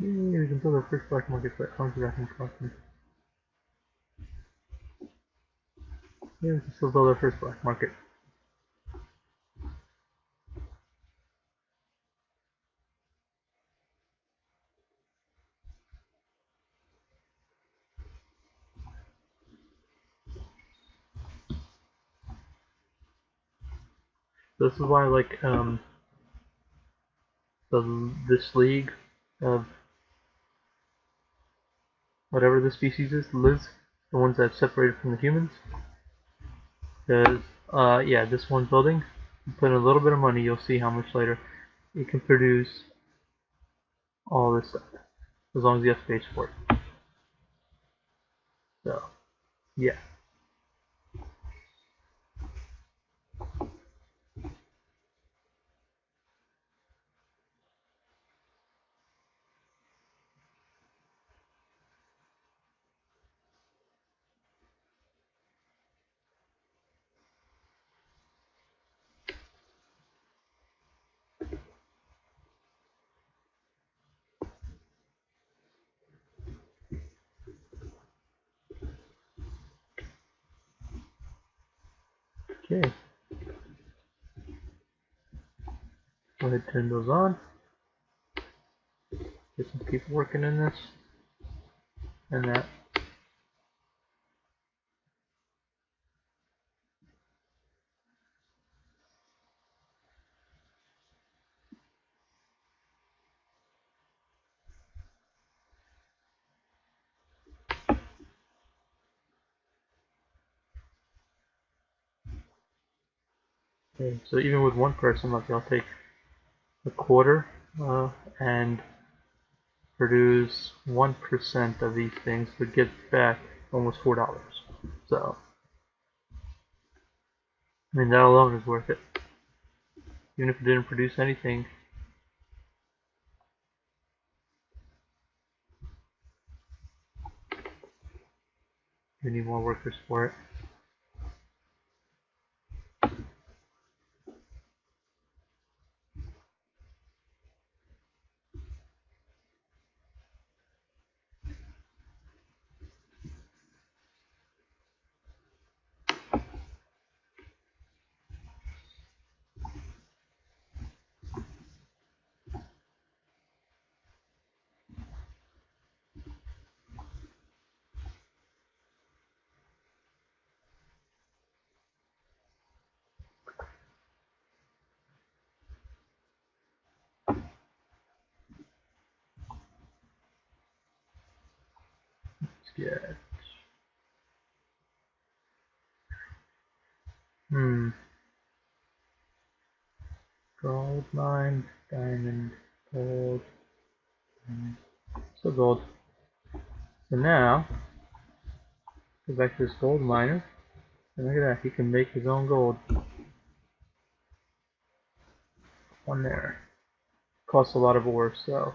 S1: Yeah, we can build our first black market for that. Yeah, we can still build our first black market. This is why I like this league of whatever the species is, lives, the ones that separated from the humans. Because yeah, this one building, you put in a little bit of money, you'll see how much later it can produce all this stuff, as long as you have space for it. So yeah. Okay. Go ahead and turn those on. Get some people working in this and that. Okay, so even with one person, like I'll take a quarter and produce 1% of these things, but get back almost $4. So, I mean, that alone is worth it. Even if it didn't produce anything. We need more workers for it. Let's get gold mine, diamond, gold, so gold. So now, go back to this gold miner, and look at that, he can make his own gold. One there. Costs a lot of ore, so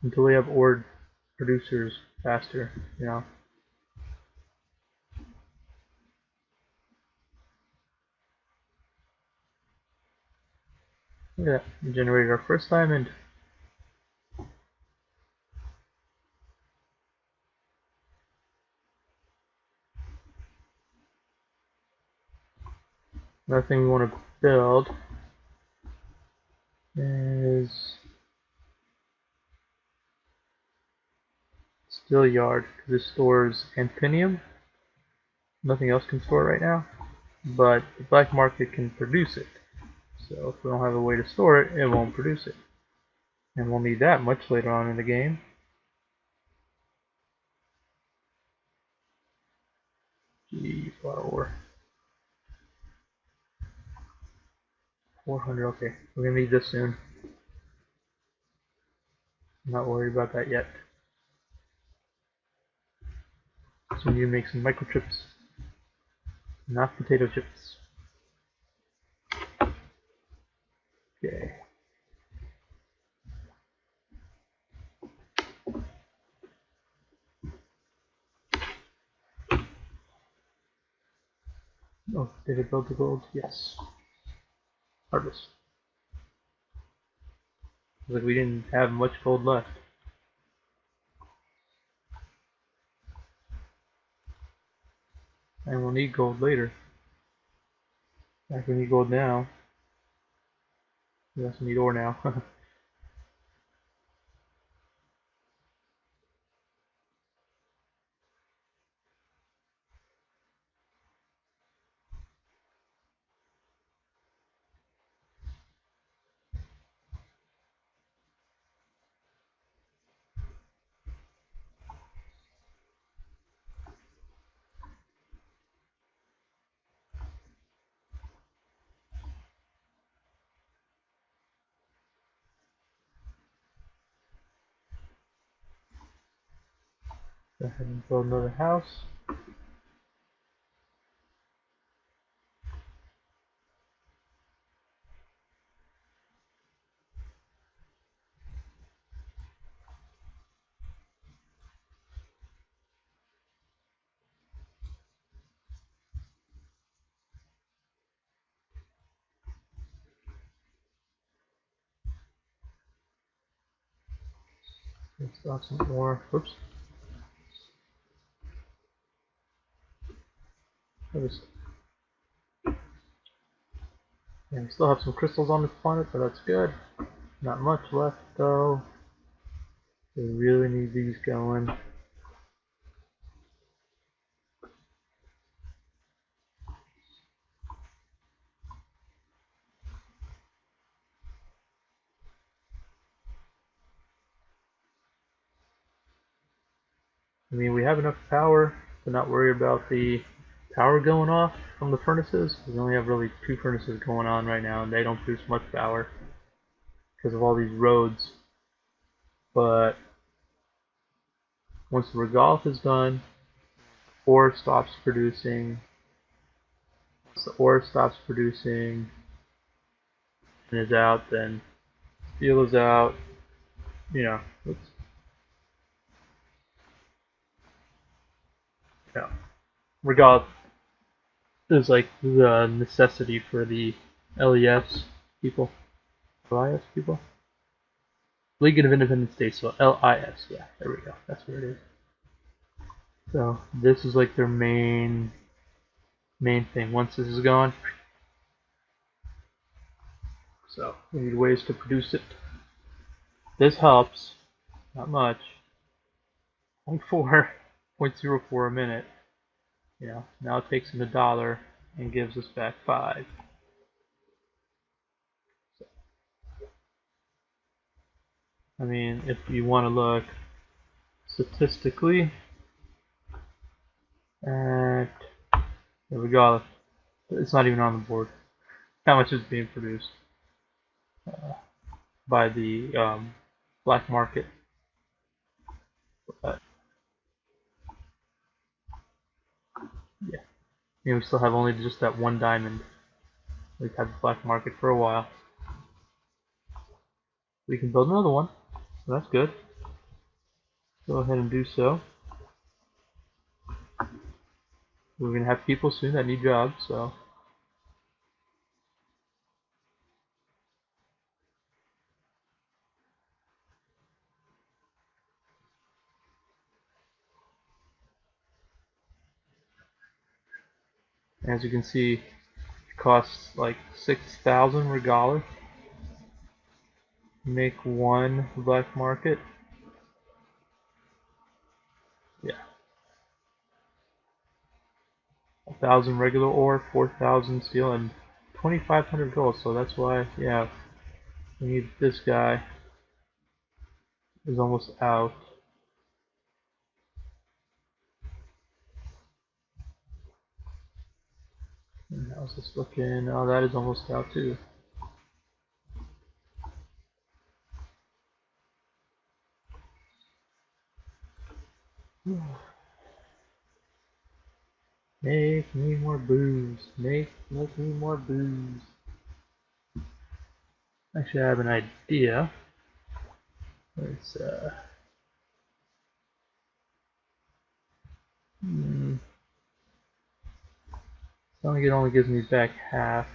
S1: until we have ore producers faster, you know. Look at that, we generated our first diamond. Another thing we want to build is steel yard, because this stores anthenium. Nothing else can store it right now, but the black market can produce it. So if we don't have a way to store it, it won't produce it. And we'll need that much later on in the game. Geez, a lot of ore. 400, okay. We're gonna need this soon. I'm not worried about that yet. So we need to make some microchips, not potato chips. Okay. Oh, did it build the gold? Yes. Harvest. Like we didn't have much gold left. And we'll need gold later. Like we need gold now. We also need ore now. Go ahead and build another house. Let's got some more. Whoops. Harvest. And we still have some crystals on this planet, but that's good. Not much left though. We really need these going. I mean, we have enough power to not worry about the power going off from the furnaces. We only have really 2 furnaces going on right now, and they don't produce much power because of all these roads. But once the regolith is done, ore stops producing. Once the ore stops producing and is out, then steel is out. You know, it's, you know, regolith is like the necessity for the LES people, LIS people. League of Independent States, so LIS, yeah, there we go, that's what it is. So this is like their main thing. Once this is gone, so we need ways to produce it. This helps, not much. 0.04 a minute. You know, now it takes in $1 and gives us back 5. So, I mean, if you want to look statistically at the regolith, it's not even on the board. How much is being produced by the black market? But yeah, you know, we still have only just that 1 diamond. We've had the black market for a while. We can build another one, so that's good. Go ahead and do so. We're gonna have people soon that need jobs, so as you can see, it costs like 6,000 regolith to make 1 black market. Yeah, 1,000 regular ore, 4,000 steel, and 2,500 gold. So that's why, yeah, we need this guy. Is almost out. And how's this looking? Oh, that is almost out too. Make me more booze. Make me more booze. Actually, I have an idea. Let's I think it only gives me back half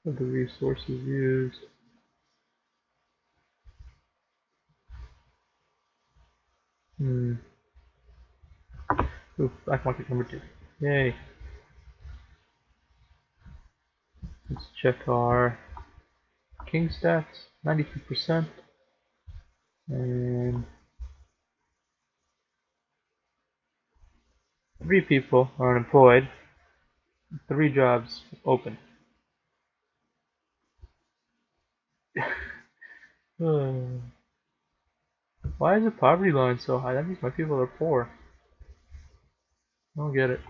S1: of the resources used. Ooh, black market number 2. Yay. Let's check our king stats. 92%. And 3 people are unemployed. 3 jobs open. Why is the poverty line so high? That means my people are poor. I don't get it.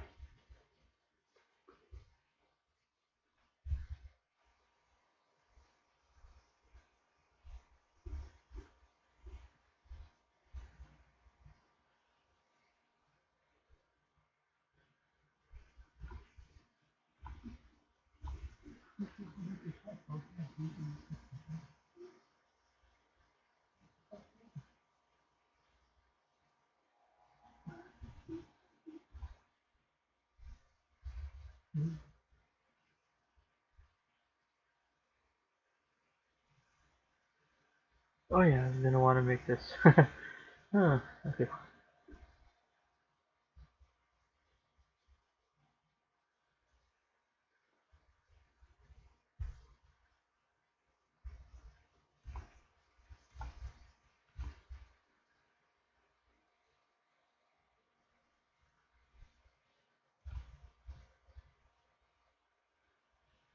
S1: Oh yeah, I'm gonna want to make this. Huh, okay.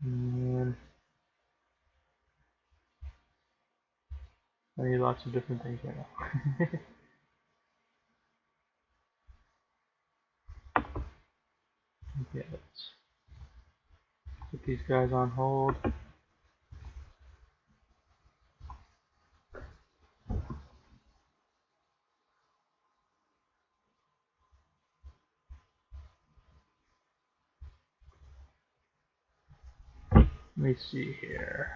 S1: And I need lots of different things right now. Okay, let's put these guys on hold. Let me see here.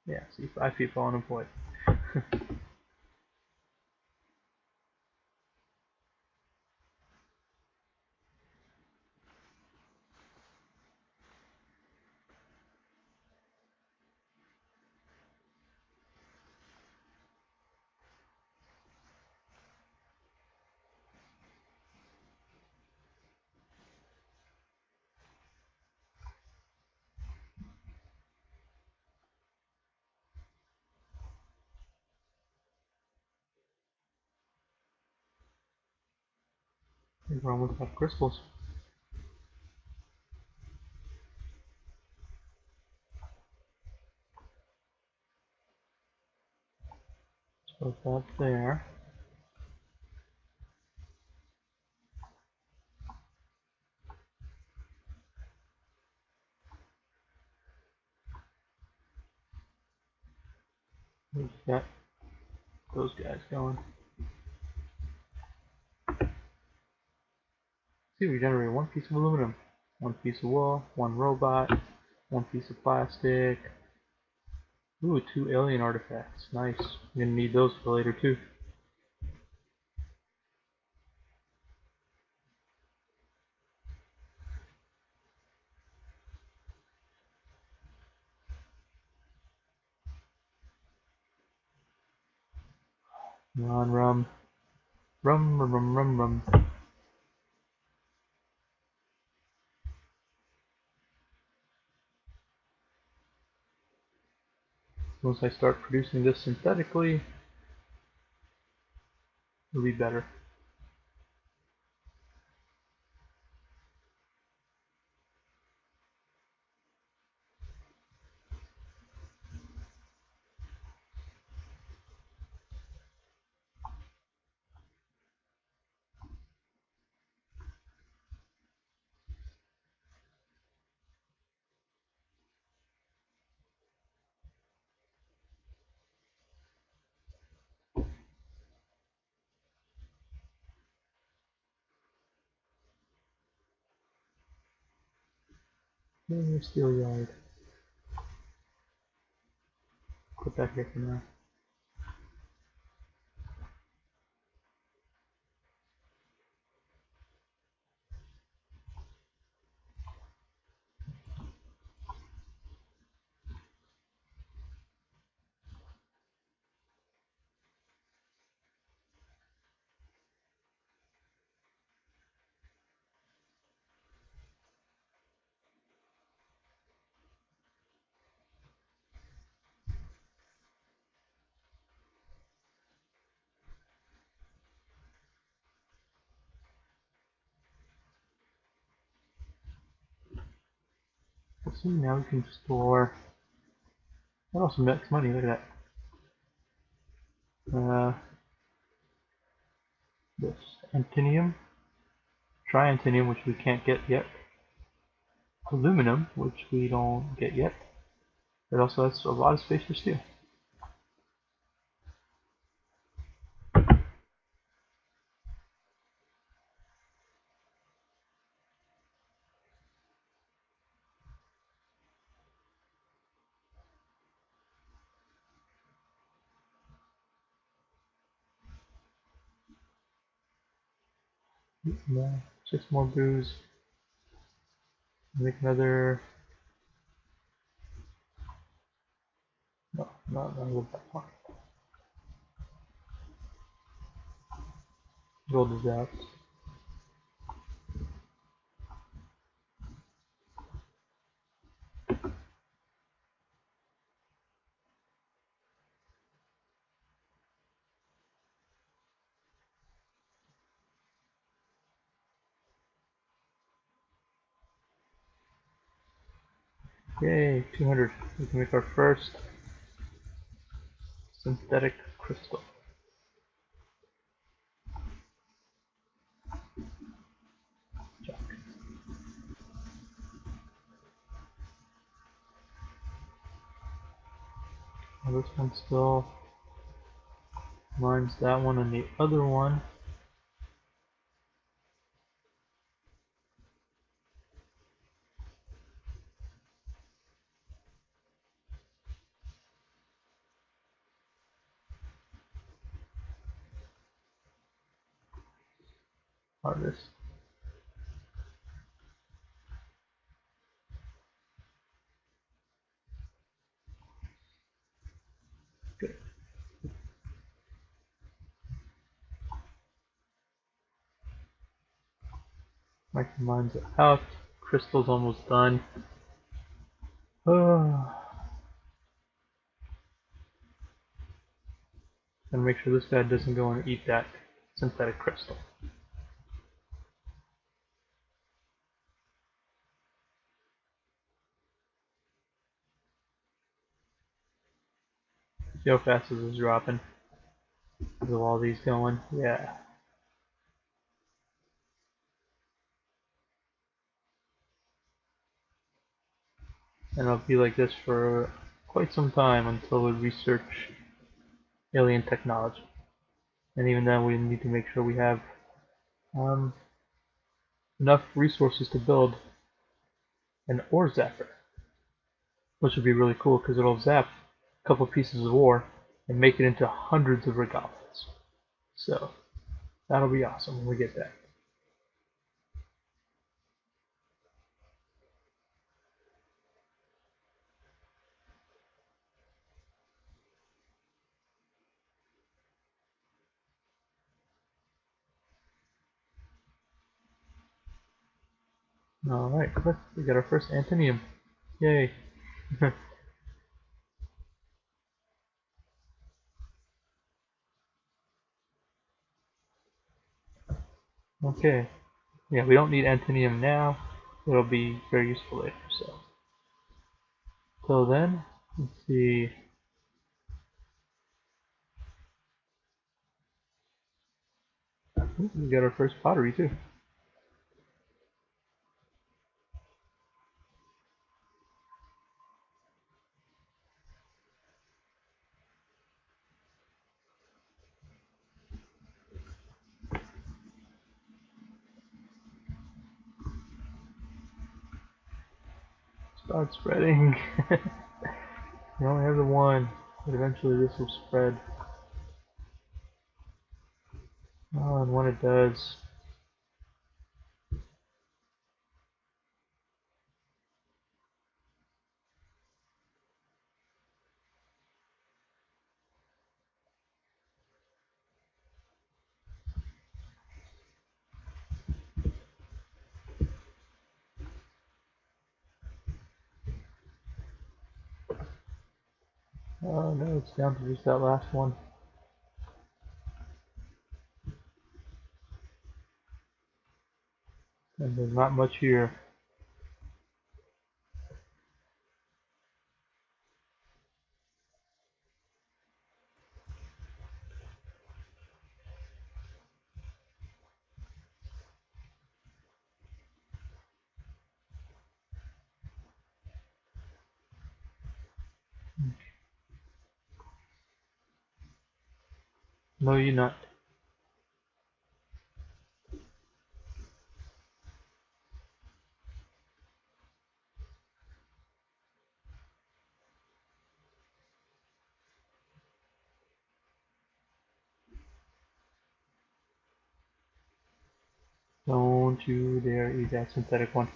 S1: Yeah, see, 5 people unemployed. Everyone almost have crystals. So that's there. We just got those guys going. See, we generated 1 piece of aluminum, 1 piece of wool, 1 robot, 1 piece of plastic. Ooh, 2 alien artifacts. Nice. We're gonna need those for later too. Come on, rum. Rum, rum, rum, rum, rum. Once I start producing this synthetically, it'll be better. Steel yard. Put that here for now. Let's see, now we can store. That also makes money, look at that. This Antinium, Triantinium, which we can't get yet, Aluminum, which we don't get yet. It also has a lot of space for steel. Yeah, 6 more brews. Make another. No, not with that one. Gold is out. Yay, 200. We can make our first synthetic crystal. Check. Well, this one still mines that one, and the other one harvest. Good. Micro mines are out. Crystal's almost done. Oh. Gotta make sure this guy doesn't go and eat that synthetic crystal. See how fast this is dropping? Look at all these going. Yeah. And it'll be like this for quite some time until we research alien technology. And even then we need to make sure we have um, enough resources to build an ore zapper. Which would be really cool because it'll zap a couple pieces of ore and make it into hundreds of regalias. So that'll be awesome when we get that. Alright, look, we got our first Antonium. Yay. Okay. Yeah, we don't need Antonium now. It'll be very useful later, so. Till then, let's see. Ooh, we got our first pottery too. Start spreading. We only have the one, but eventually this will spread. Oh, and when it does, oh no, it's down to just that last one. And there's not much here. No, you're not. Don't you dare eat that synthetic one.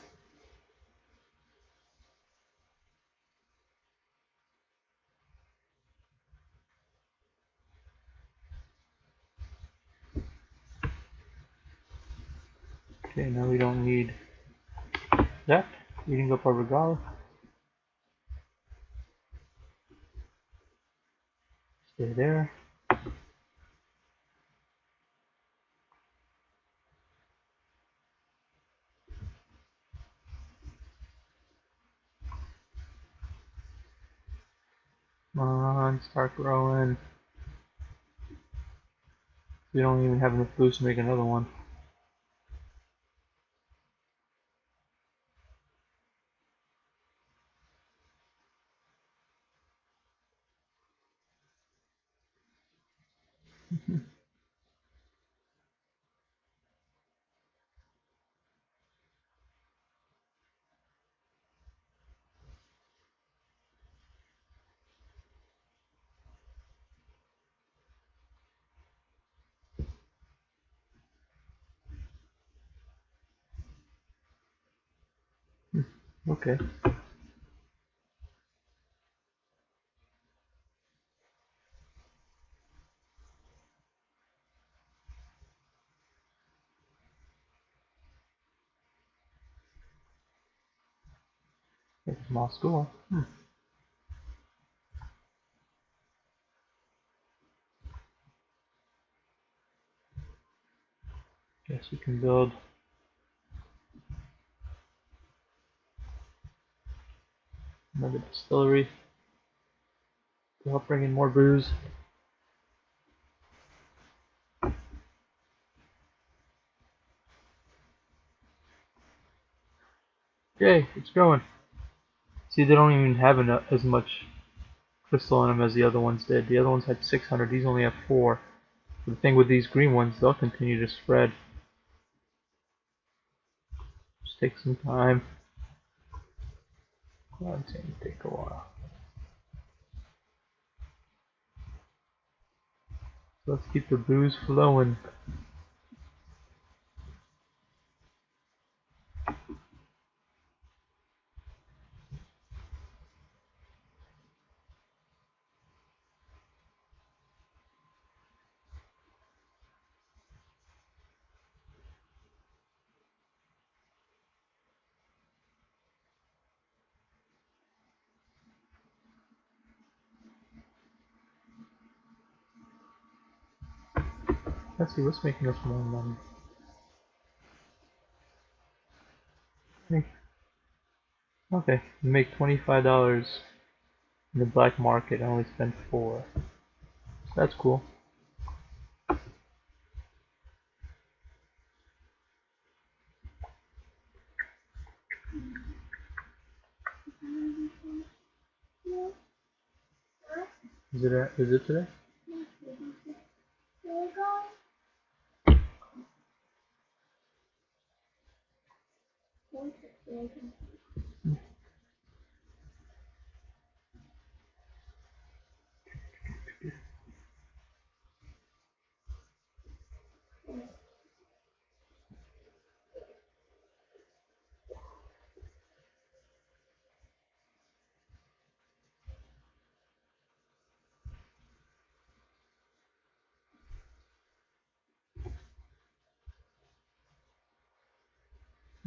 S1: Okay, now we don't need that. Eating up our regala. Stay there. Come on, start growing. We don't even have enough boost to make another one. Okay. It's small school. Guess we can build another distillery to help bring in more booze. Yay, it's growing. See, they don't even have as much crystal in them as the other ones did. The other ones had 600, these only have 4. The thing with these green ones, they'll continue to spread. Just take some time. Planting take a while. So let's keep the booze flowing. Let's see what's making us more money. Okay, we make $25 in the black market. I only spent 4. That's cool. Is it today?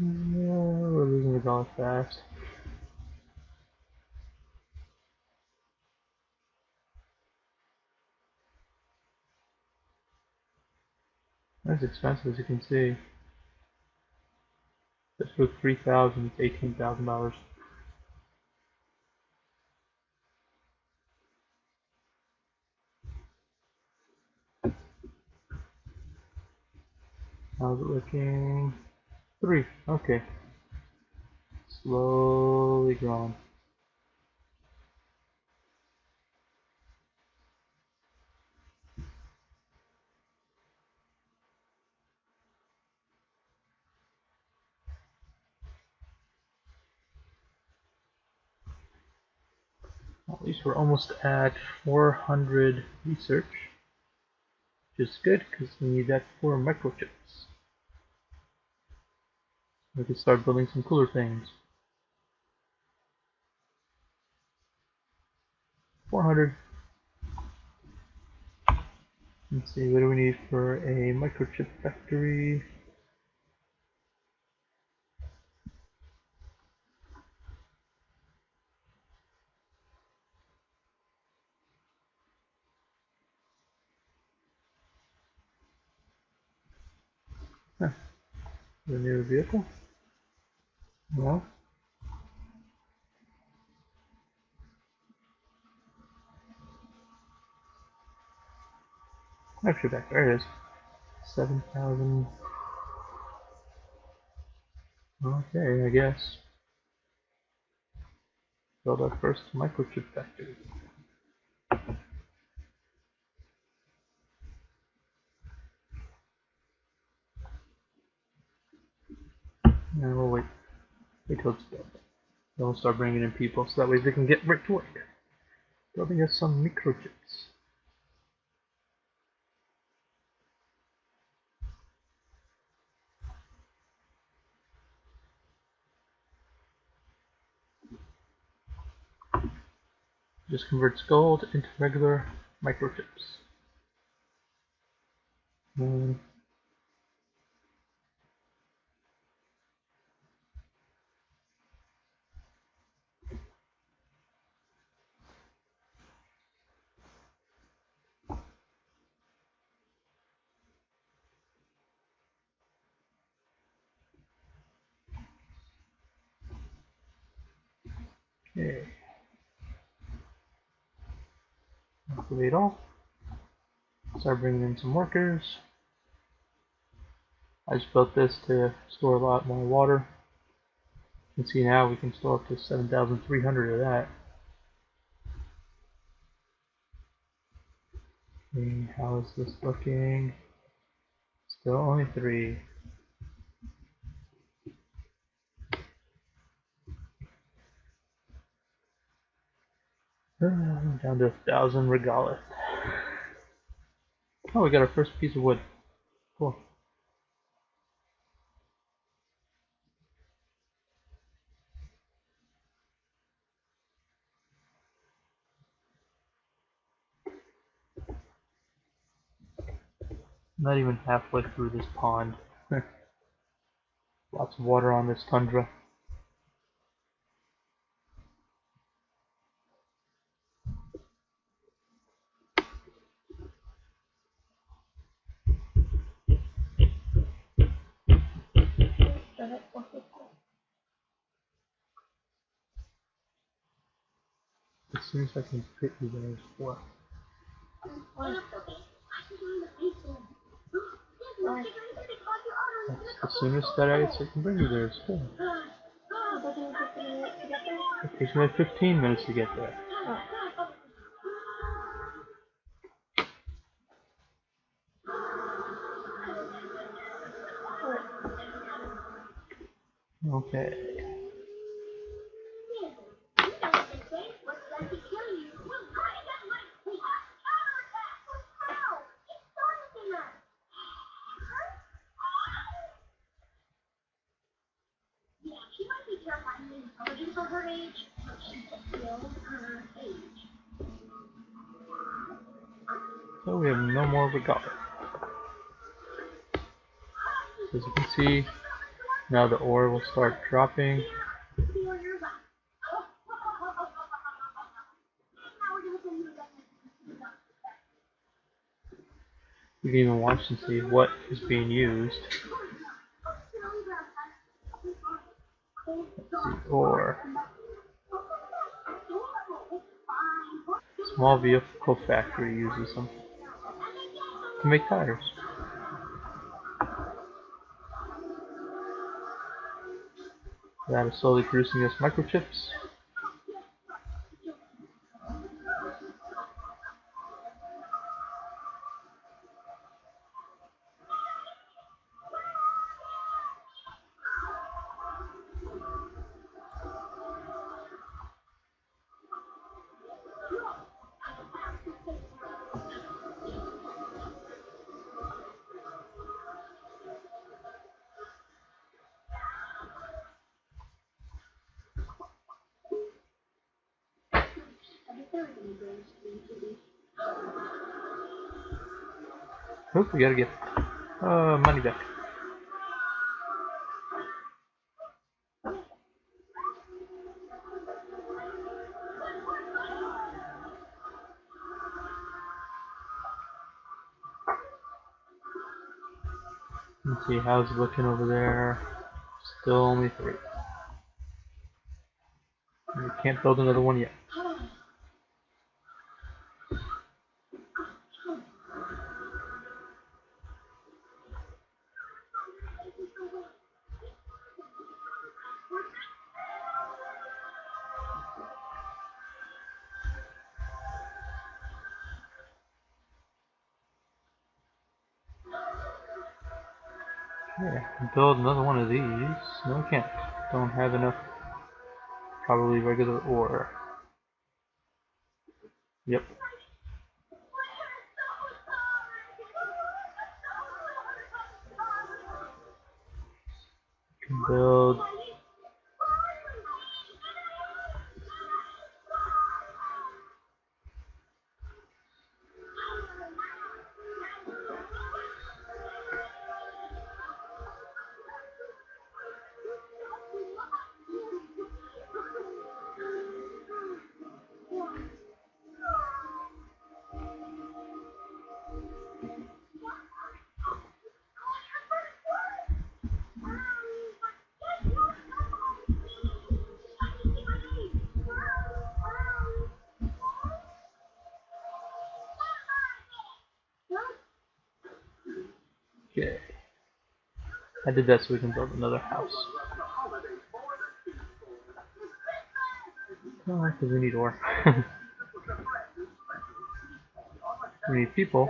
S1: Yeah, we're losing the dollar fast. That's expensive, as you can see. Just for 3,000, it's $18,000. How's it looking? 3. Okay. Slowly growing. At least we're almost at 400 research, which is good because we need that for microchips. We can start building some cooler things. 400. Let's see, what do we need for a microchip factory? Huh. The new vehicle? No. Actually, back there it is. 7,000. Okay, I guess. Build our first microchip factory. And we'll wait till it's built. Then we'll start bringing in people so that way they can get right to work. Building us some microchips. Just converts gold into regular microchips. And okay. Activate all. Start bringing in some workers. I just built this to store a lot more water. You can see now we can store up to 7,300 of that. Okay, how is this looking? Still only 3. Down to 1,000 regolith. Oh, we got our first piece of wood. Cool. Not even halfway through this pond. Lots of water on this tundra. As soon as I can fit you there as well. That's the soonest that I can bring you there as well. It takes me like 15 minutes to get there. Okay. So we have no more regard. As you can see, now the ore will start dropping. You can even watch and see what is being used. Let's see, ore. Small vehicle factory uses them to make tires. That is slowly producing us microchips. Oop, we gotta get money back. Let's see, how's it looking over there? Still only 3. We can't build another one yet. Yeah, build another one of these. No, I can't. Don't have enough. Probably regular ore. Yep. Can build. Okay. I did that so we can build another house. Oh, because we need ore. We need people.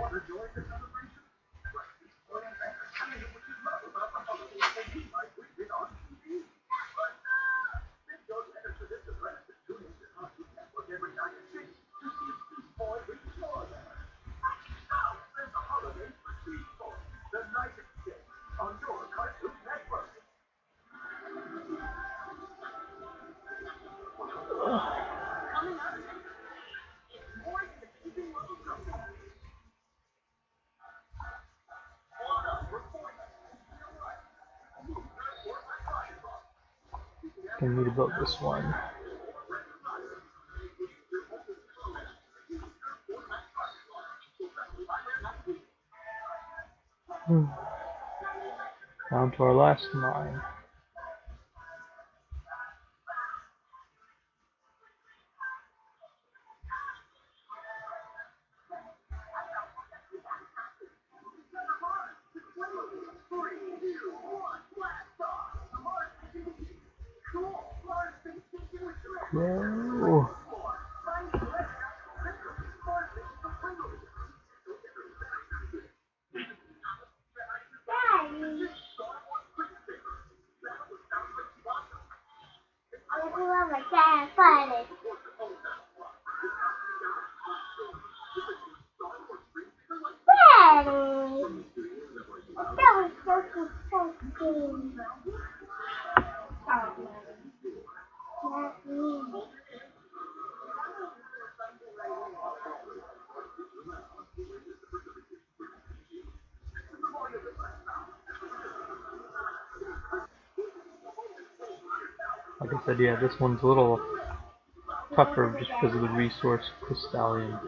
S1: I need to build this one. Down to our last mine. Whoa. Like I said, yeah, this one's a little tougher just because of the resource crystallium.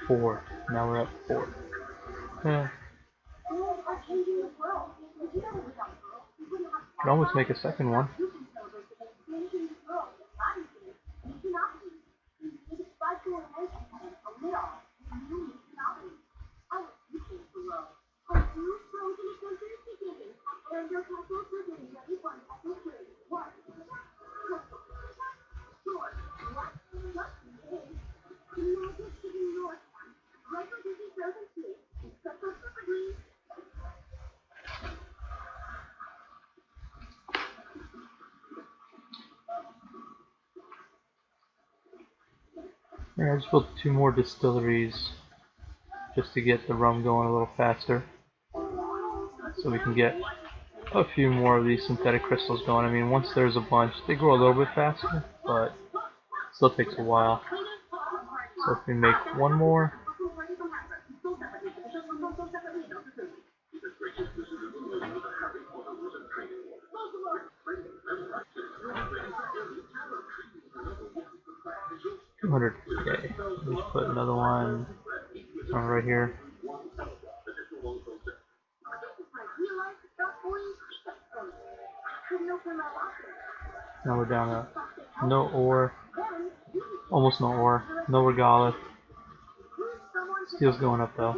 S1: Four. Now we're at 4. Yeah. Can almost make a second one. Yeah, I just built 2 more distilleries just to get the rum going a little faster, so we can get a few more of these synthetic crystals going. I mean, once there's a bunch, they grow a little bit faster, but still takes a while. So if we make 1 more, $200. Okay, let's put another one right here. Now we're down to no ore, almost no ore, no regolith. Steel's going up though.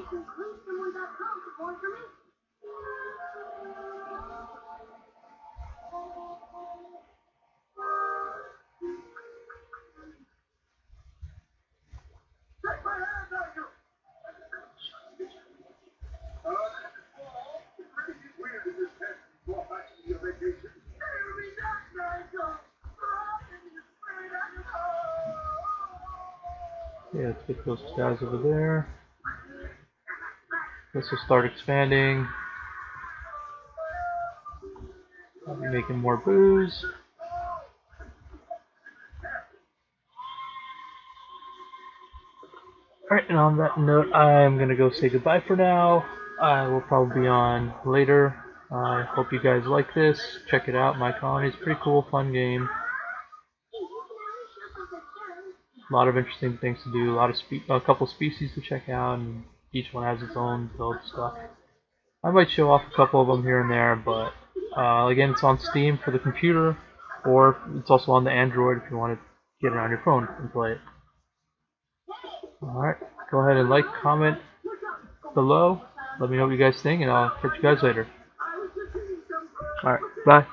S1: Yeah, let's get those guys over there. This will start expanding. I'll be making more booze. Alright, and on that note, I'm gonna go say goodbye for now. I will probably be on later. I hope you guys like this. Check it out. My Colony is a pretty cool, fun game. A lot of interesting things to do. A couple species to check out, and each one has its own build stuff. I might show off a couple of them here and there, but again, it's on Steam for the computer, or it's also on the Android if you want to get it on your phone and play it. Alright, go ahead and like, comment below. Let me know what you guys think, and I'll catch you guys later. Alright, bye.